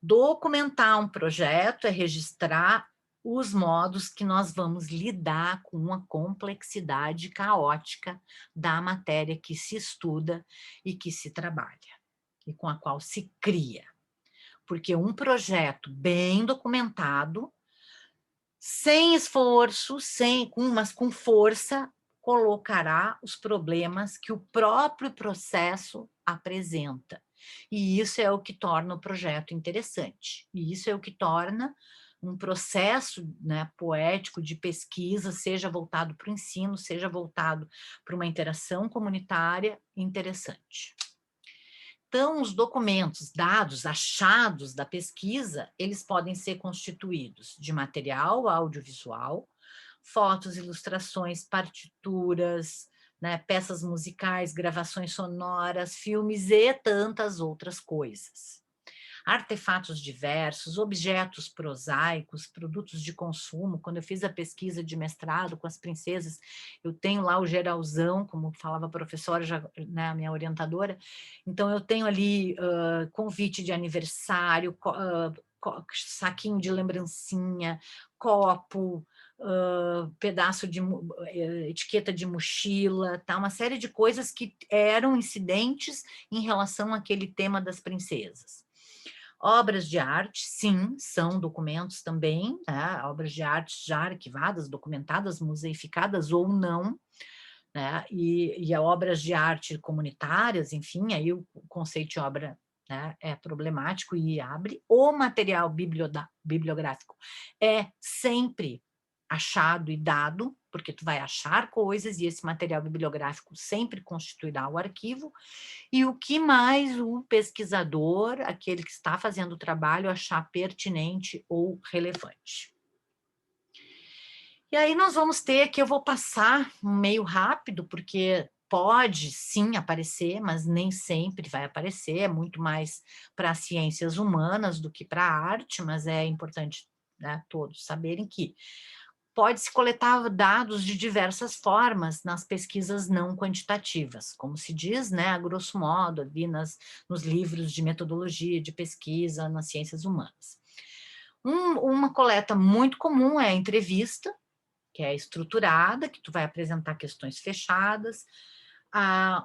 Documentar um projeto é registrar os modos que nós vamos lidar com a complexidade caótica da matéria que se estuda e que se trabalha, e com a qual se cria. Porque um projeto bem documentado, sem esforço, mas com força, colocará os problemas que o próprio processo apresenta. E isso é o que torna o projeto interessante. E isso é o que torna um processo, né, poético de pesquisa, seja voltado para o ensino, seja voltado para uma interação comunitária, interessante. Então, os documentos, dados, achados da pesquisa, eles podem ser constituídos de material audiovisual, fotos, ilustrações, partituras, né, peças musicais, gravações sonoras, filmes e tantas outras coisas. Artefatos diversos, objetos prosaicos, produtos de consumo. Quando eu fiz a pesquisa de mestrado com as princesas, eu tenho lá o geralzão, como falava a professora, né, a minha orientadora, então eu tenho ali convite de aniversário, saquinho de lembrancinha, copo, pedaço de etiqueta de mochila, tá? Uma série de coisas que eram incidentes em relação àquele tema das princesas. Obras de arte, sim, são documentos também, né? Obras de arte já arquivadas, documentadas, museificadas ou não, né? E obras de arte comunitárias, enfim, aí o conceito de obra, né, é problemático e abre. O material bibliográfico é sempre achado e dado, porque tu vai achar coisas e esse material bibliográfico sempre constituirá o arquivo, e o que mais o pesquisador, aquele que está fazendo o trabalho, achar pertinente ou relevante. E aí nós vamos ter, que eu vou passar meio rápido, porque pode sim aparecer, mas nem sempre vai aparecer, é muito mais para as ciências humanas do que para a arte, mas é importante, né, todos saberem que pode-se coletar dados de diversas formas nas pesquisas não quantitativas, como se diz, né, a grosso modo, ali nos livros de metodologia, de pesquisa nas ciências humanas. Uma coleta muito comum é a entrevista, que é estruturada, que tu vai apresentar questões fechadas,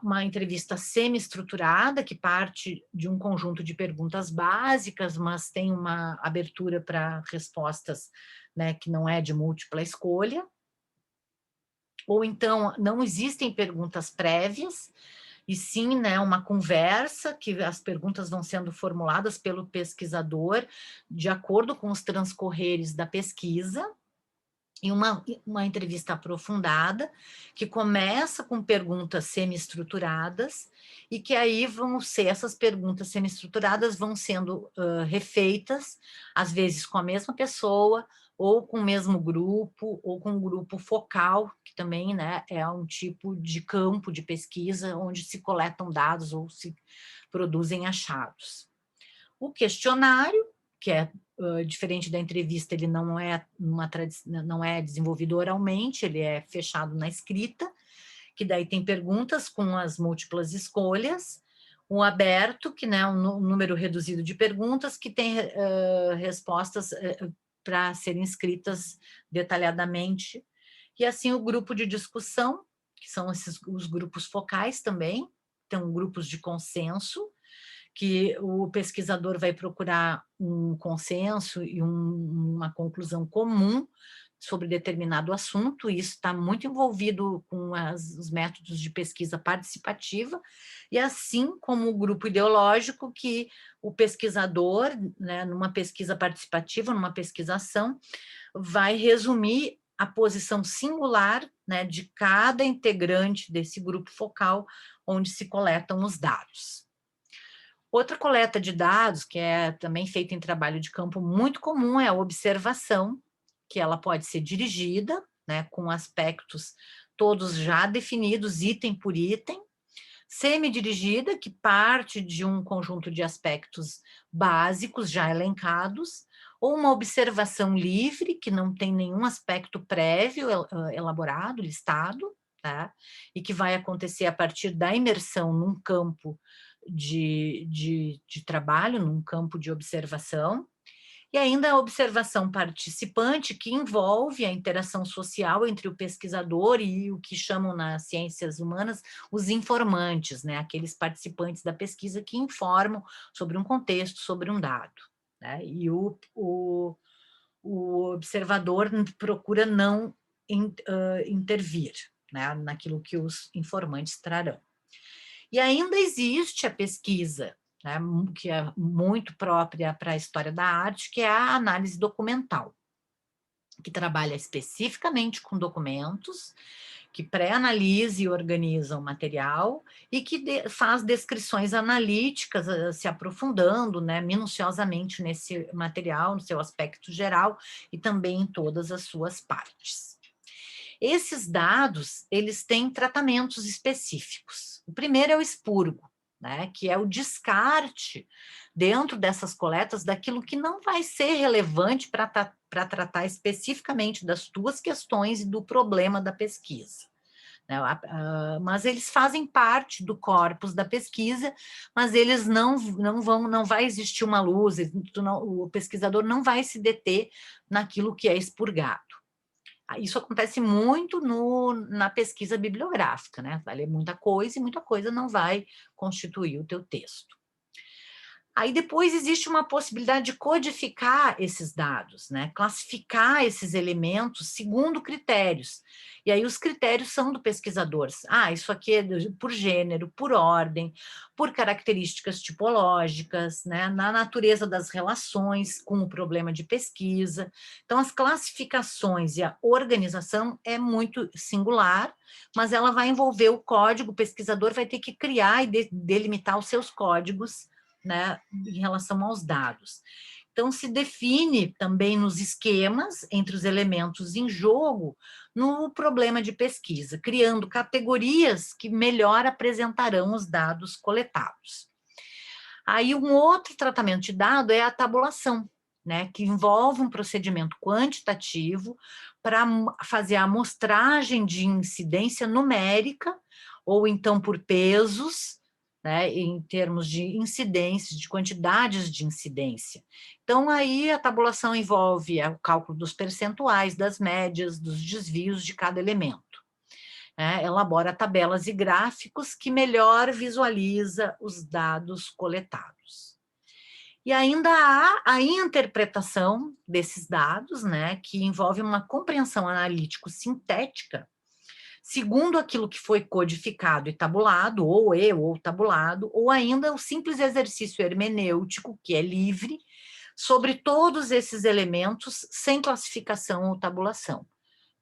uma entrevista semi-estruturada, que parte de um conjunto de perguntas básicas, mas tem uma abertura para respostas, né, que não é de múltipla escolha. Ou então, não existem perguntas prévias, e sim, né, uma conversa, que as perguntas vão sendo formuladas pelo pesquisador de acordo com os transcorreres da pesquisa. e uma entrevista aprofundada, que começa com perguntas semi-estruturadas, e que aí essas perguntas semi-estruturadas vão sendo refeitas, às vezes com a mesma pessoa, ou com o mesmo grupo, ou com um grupo focal, que também, né, é um tipo de campo de pesquisa onde se coletam dados ou se produzem achados. O questionário, que é diferente da entrevista, ele não é desenvolvido oralmente, ele é fechado na escrita, que daí tem perguntas com as múltiplas escolhas, o aberto, que, né, é um número reduzido de perguntas, que tem respostas para serem escritas detalhadamente, e assim o grupo de discussão, que são os grupos focais também, então grupos de consenso, que o pesquisador vai procurar um consenso e uma conclusão comum sobre determinado assunto, e isso está muito envolvido com os métodos de pesquisa participativa, e assim como o grupo ideológico, que o pesquisador, né, numa pesquisa participativa, numa pesquisação, vai resumir a posição singular, né, de cada integrante desse grupo focal, onde se coletam os dados. Outra coleta de dados, que é também feita em trabalho de campo muito comum, é a observação, que ela pode ser dirigida, né, com aspectos todos já definidos, item por item, semi-dirigida, que parte de um conjunto de aspectos básicos já elencados, ou uma observação livre, que não tem nenhum aspecto prévio elaborado, listado, tá? E que vai acontecer a partir da imersão num campo de trabalho, num campo de observação, e ainda a observação participante, que envolve a interação social entre o pesquisador e o que chamam nas ciências humanas os informantes, né? Aqueles participantes da pesquisa que informam sobre um contexto, sobre um dado, né? E o observador procura não intervir, né, naquilo que os informantes trarão. E ainda existe a pesquisa, né, que é muito própria para a história da arte, que é a análise documental, que trabalha especificamente com documentos, que pré-analisa e organiza o material e que faz descrições analíticas, se aprofundando, né, minuciosamente nesse material, no seu aspecto geral e também em todas as suas partes. Esses dados, eles têm tratamentos específicos. O primeiro é o expurgo, né, que é o descarte dentro dessas coletas daquilo que não vai ser relevante para tratar especificamente das tuas questões e do problema da pesquisa. Mas eles fazem parte do corpus da pesquisa, mas eles não vai existir uma luz, o pesquisador não vai se deter naquilo que é expurgado. Isso acontece muito na pesquisa bibliográfica, né? Vai ler muita coisa e muita coisa não vai constituir o teu texto. Aí depois existe uma possibilidade de codificar esses dados, né? Classificar esses elementos segundo critérios. E aí os critérios são do pesquisador. Isso aqui é por gênero, por ordem, por características tipológicas, né? Na natureza das relações com o problema de pesquisa. Então, as classificações e a organização é muito singular, mas ela vai envolver o código, o pesquisador vai ter que criar e delimitar os seus códigos, né, em relação aos dados. Então, se define também nos esquemas, entre os elementos em jogo, no problema de pesquisa, criando categorias que melhor apresentarão os dados coletados. Aí, um outro tratamento de dado é a tabulação, né, que envolve um procedimento quantitativo para fazer a amostragem de incidência numérica, ou então por pesos, né, em termos de incidência, de quantidades de incidência. Então, aí a tabulação envolve o cálculo dos percentuais, das médias, dos desvios de cada elemento. Elabora tabelas e gráficos que melhor visualiza os dados coletados. E ainda há a interpretação desses dados, né, que envolve uma compreensão analítico-sintética, segundo aquilo que foi codificado e tabulado, ou tabulado, ou ainda o simples exercício hermenêutico, que é livre, sobre todos esses elementos, sem classificação ou tabulação.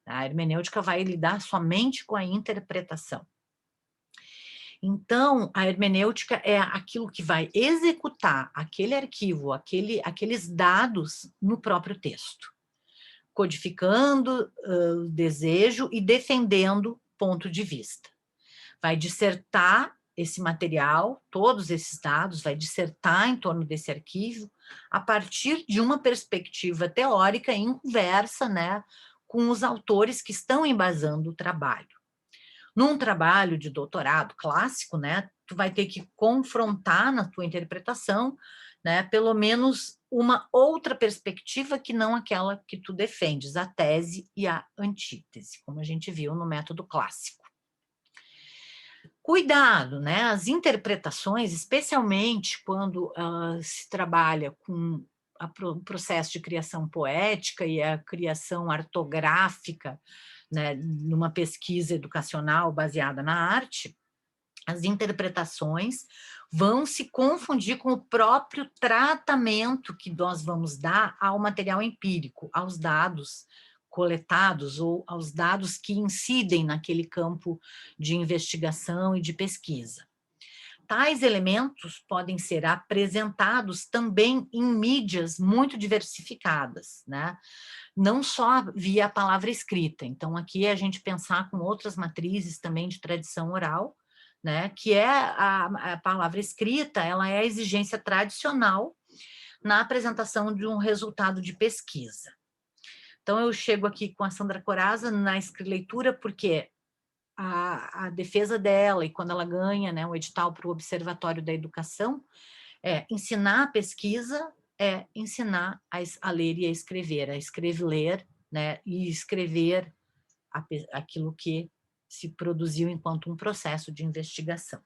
A hermenêutica vai lidar somente com a interpretação. Então, a hermenêutica é aquilo que vai executar aquele arquivo, aqueles dados no próprio texto, codificando o desejo e defendendo ponto de vista. Vai dissertar esse material, todos esses dados, vai dissertar em torno desse arquivo, a partir de uma perspectiva teórica em conversa, né, com os autores que estão embasando o trabalho. Num trabalho de doutorado clássico, né, tu vai ter que confrontar na tua interpretação, né, pelo menos uma outra perspectiva que não aquela que tu defendes, a tese e a antítese, como a gente viu no método clássico. Cuidado, né, as interpretações, especialmente quando se trabalha com o processo de criação poética e a criação artográfica, né, numa pesquisa educacional baseada na arte, as interpretações vão se confundir com o próprio tratamento que nós vamos dar ao material empírico, aos dados coletados ou aos dados que incidem naquele campo de investigação e de pesquisa. Tais elementos podem ser apresentados também em mídias muito diversificadas, né? Não só via a palavra escrita. Então, aqui é a gente pensar com outras matrizes também de tradição oral, né? Que é a palavra escrita, ela é a exigência tradicional na apresentação de um resultado de pesquisa. Então, eu chego aqui com a Sandra Corazza na escrileitura porque a defesa dela, e quando ela ganha, né, o edital para o Observatório da Educação, é ensinar a pesquisa, é ensinar a ler e a escrever ler, né, e escrever aquilo que se produziu enquanto um processo de investigação.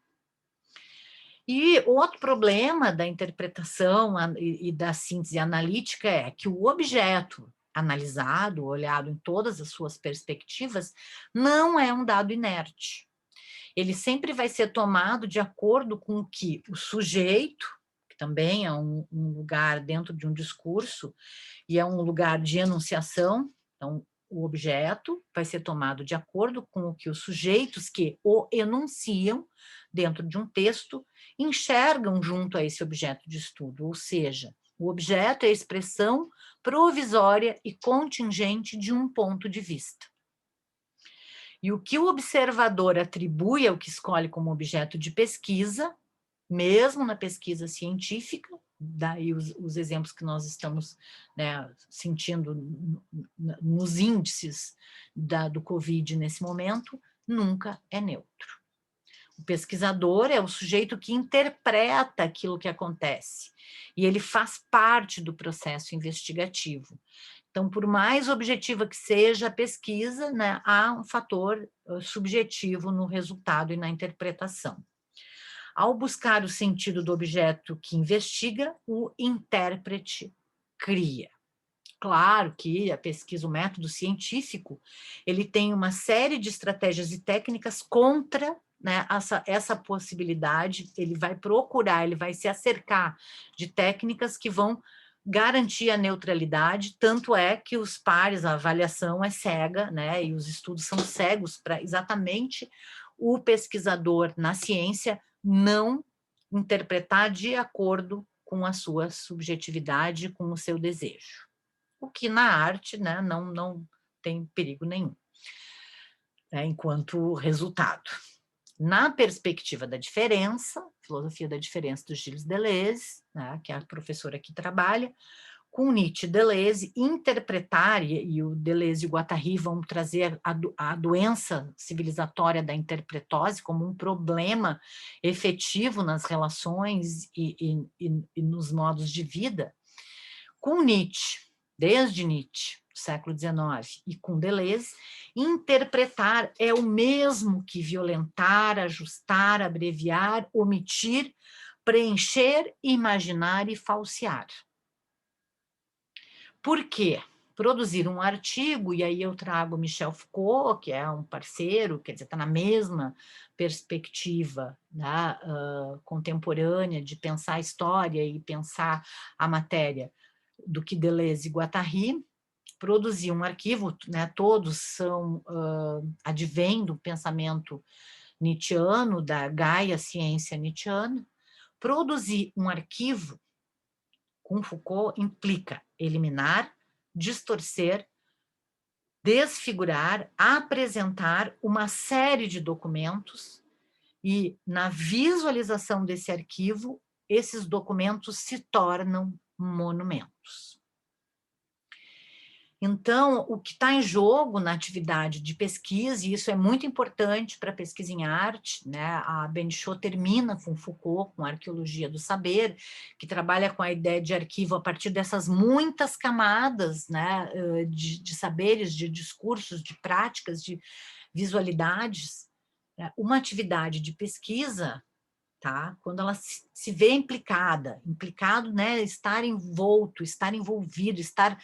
E outro problema da interpretação e da síntese analítica é que o objeto analisado, olhado em todas as suas perspectivas, não é um dado inerte. Ele sempre vai ser tomado de acordo com o que o sujeito, que também é um lugar dentro de um discurso, e é um lugar de enunciação, então o objeto vai ser tomado de acordo com o que os sujeitos que o enunciam dentro de um texto enxergam junto a esse objeto de estudo, ou seja, o objeto é a expressão provisória e contingente de um ponto de vista. E o que o observador atribui ao que escolhe como objeto de pesquisa, mesmo na pesquisa científica, daí os exemplos que nós estamos, né, sentindo nos índices do Covid nesse momento, nunca é neutro. O pesquisador é o sujeito que interpreta aquilo que acontece, e ele faz parte do processo investigativo. Então, por mais objetiva que seja a pesquisa, né, há um fator subjetivo no resultado e na interpretação. Ao buscar o sentido do objeto que investiga, o intérprete cria. Claro que a pesquisa, o método científico, ele tem uma série de estratégias e técnicas contra, né, essa possibilidade, ele vai procurar, ele vai se acercar de técnicas que vão garantir a neutralidade, tanto é que os pares, a avaliação é cega, né, e os estudos são cegos para exatamente o pesquisador na ciência não interpretar de acordo com a sua subjetividade, com o seu desejo. O que na arte, né, não tem perigo nenhum, né, enquanto resultado. Na perspectiva da diferença, filosofia da diferença do Gilles Deleuze, né, que é a professora que trabalha, com Nietzsche e Deleuze, interpretar, e o Deleuze e o Guattari vão trazer a doença civilizatória da interpretose como um problema efetivo nas relações e nos modos de vida. Com Nietzsche, desde Nietzsche, século XIX, e com Deleuze, interpretar é o mesmo que violentar, ajustar, abreviar, omitir, preencher, imaginar e falsear. Por quê? Produzir um artigo, e aí eu trago Michel Foucault, que é um parceiro, quer dizer, está na mesma perspectiva, né, contemporânea de pensar a história e pensar a matéria do que Deleuze e Guattari. produzir um arquivo, né, todos são, advêm do pensamento nietzschiano, da Gaia ciência nietzschiana. Produzir um arquivo com Foucault implica eliminar, distorcer, desfigurar, apresentar uma série de documentos e, na visualização desse arquivo, esses documentos se tornam monumentos. Então, o que está em jogo na atividade de pesquisa, e isso é muito importante para a pesquisa em arte, né? A Benichot termina com Foucault, com a arqueologia do saber, que trabalha com a ideia de arquivo a partir dessas muitas camadas, né? De saberes, de discursos, de práticas, de visualidades. Né? Uma atividade de pesquisa, tá? Quando ela se vê implicado, né? Estar envolto, estar envolvido, estar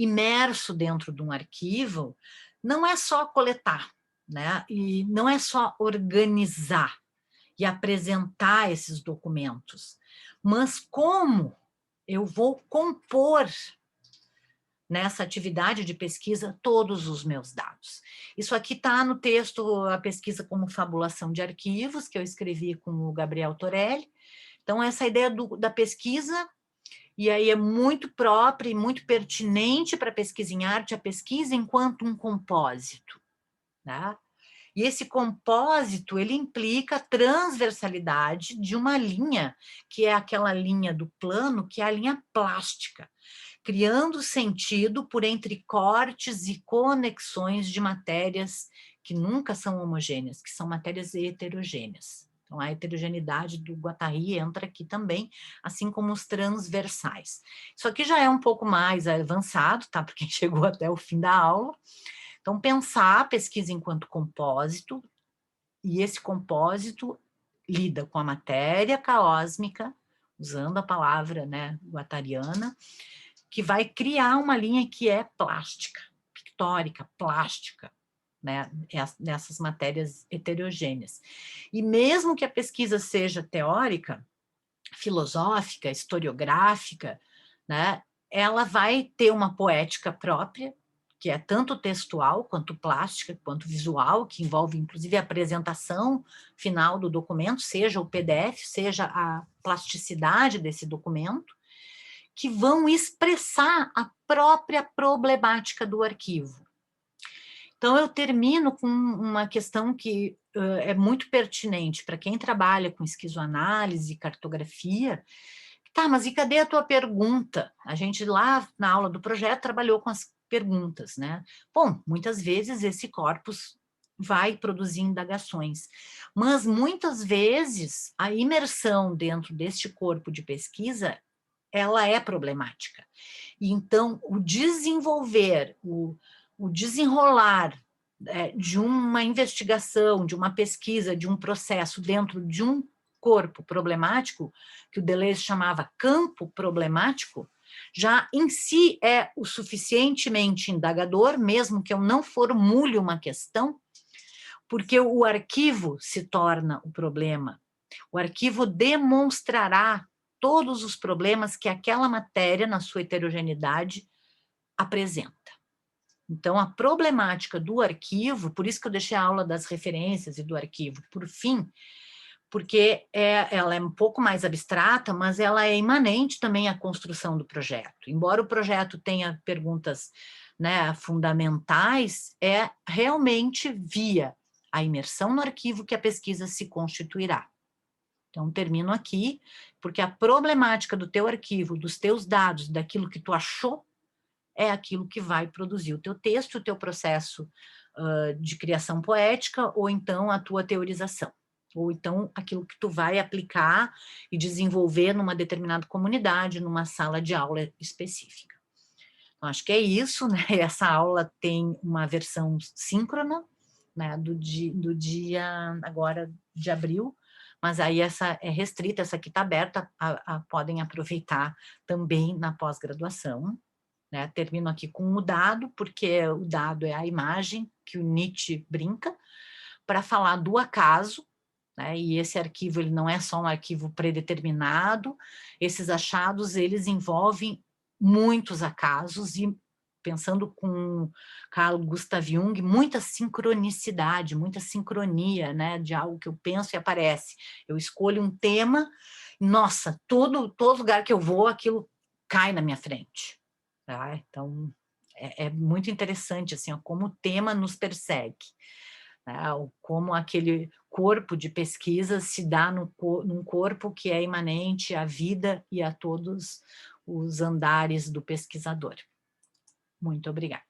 imerso dentro de um arquivo, não é só coletar, né? E não é só organizar e apresentar esses documentos, mas como eu vou compor nessa atividade de pesquisa todos os meus dados. Isso aqui está no texto, a pesquisa como fabulação de arquivos, que eu escrevi com o Gabriel Torelli. Então, essa ideia da pesquisa, e aí é muito própria e muito pertinente para a pesquisa em arte, a pesquisa enquanto um compósito, né? E esse compósito, ele implica a transversalidade de uma linha, que é aquela linha do plano, que é a linha plástica, criando sentido por entre cortes e conexões de matérias que nunca são homogêneas, que são matérias heterogêneas. Então, a heterogeneidade do Guattari entra aqui também, assim como os transversais. Isso aqui já é um pouco mais avançado, tá? Porque chegou até o fim da aula. Então, pensar a pesquisa enquanto compósito, e esse compósito lida com a matéria caósmica, usando a palavra, né, guattariana, que vai criar uma linha que é plástica, pictórica, plástica, né, nessas matérias heterogêneas. E mesmo que a pesquisa seja teórica, filosófica, historiográfica, né, ela vai ter uma poética própria, que é tanto textual, quanto plástica, quanto visual, que envolve inclusive a apresentação final do documento, seja o PDF, seja a plasticidade desse documento, que vão expressar a própria problemática do arquivo. Então, eu termino com uma questão que é muito pertinente para quem trabalha com esquizoanálise, cartografia. Tá, mas e cadê a tua pergunta? A gente lá na aula do projeto trabalhou com as perguntas, né? Bom, muitas vezes esse corpus vai produzir indagações, mas muitas vezes a imersão dentro deste corpo de pesquisa, ela é problemática. E então, o desenvolver, o desenrolar de uma investigação, de uma pesquisa, de um processo dentro de um corpo problemático, que o Deleuze chamava campo problemático, já em si é o suficientemente indagador, mesmo que eu não formule uma questão, porque o arquivo se torna o problema. O arquivo demonstrará todos os problemas que aquela matéria, na sua heterogeneidade, apresenta. Então, a problemática do arquivo, por isso que eu deixei a aula das referências e do arquivo por fim, porque ela é um pouco mais abstrata, mas ela é imanente também à construção do projeto. Embora o projeto tenha perguntas, né, fundamentais, é realmente via a imersão no arquivo que a pesquisa se constituirá. Então, termino aqui, porque a problemática do teu arquivo, dos teus dados, daquilo que tu achou, é aquilo que vai produzir o teu texto, o teu processo de criação poética, ou então a tua teorização, ou então aquilo que tu vai aplicar e desenvolver numa determinada comunidade, numa sala de aula específica. Então, acho que é isso, né? Essa aula tem uma versão síncrona, né, do dia agora de abril, mas aí essa é restrita, essa aqui está aberta, podem aproveitar também na pós-graduação. Né? Termino aqui com o dado, porque o dado é a imagem que o Nietzsche brinca, para falar do acaso, né? E esse arquivo ele não é só um arquivo predeterminado, esses achados eles envolvem muitos acasos e pensando com Carl Gustav Jung, muita sincronicidade, muita sincronia, né, de algo que eu penso e aparece. Eu escolho um tema, nossa, todo lugar que eu vou, aquilo cai na minha frente. Tá? Então, é muito interessante, assim, ó, como o tema nos persegue, né? Como aquele corpo de pesquisa se dá num corpo que é imanente à vida e a todos os andares do pesquisador. Muito obrigada.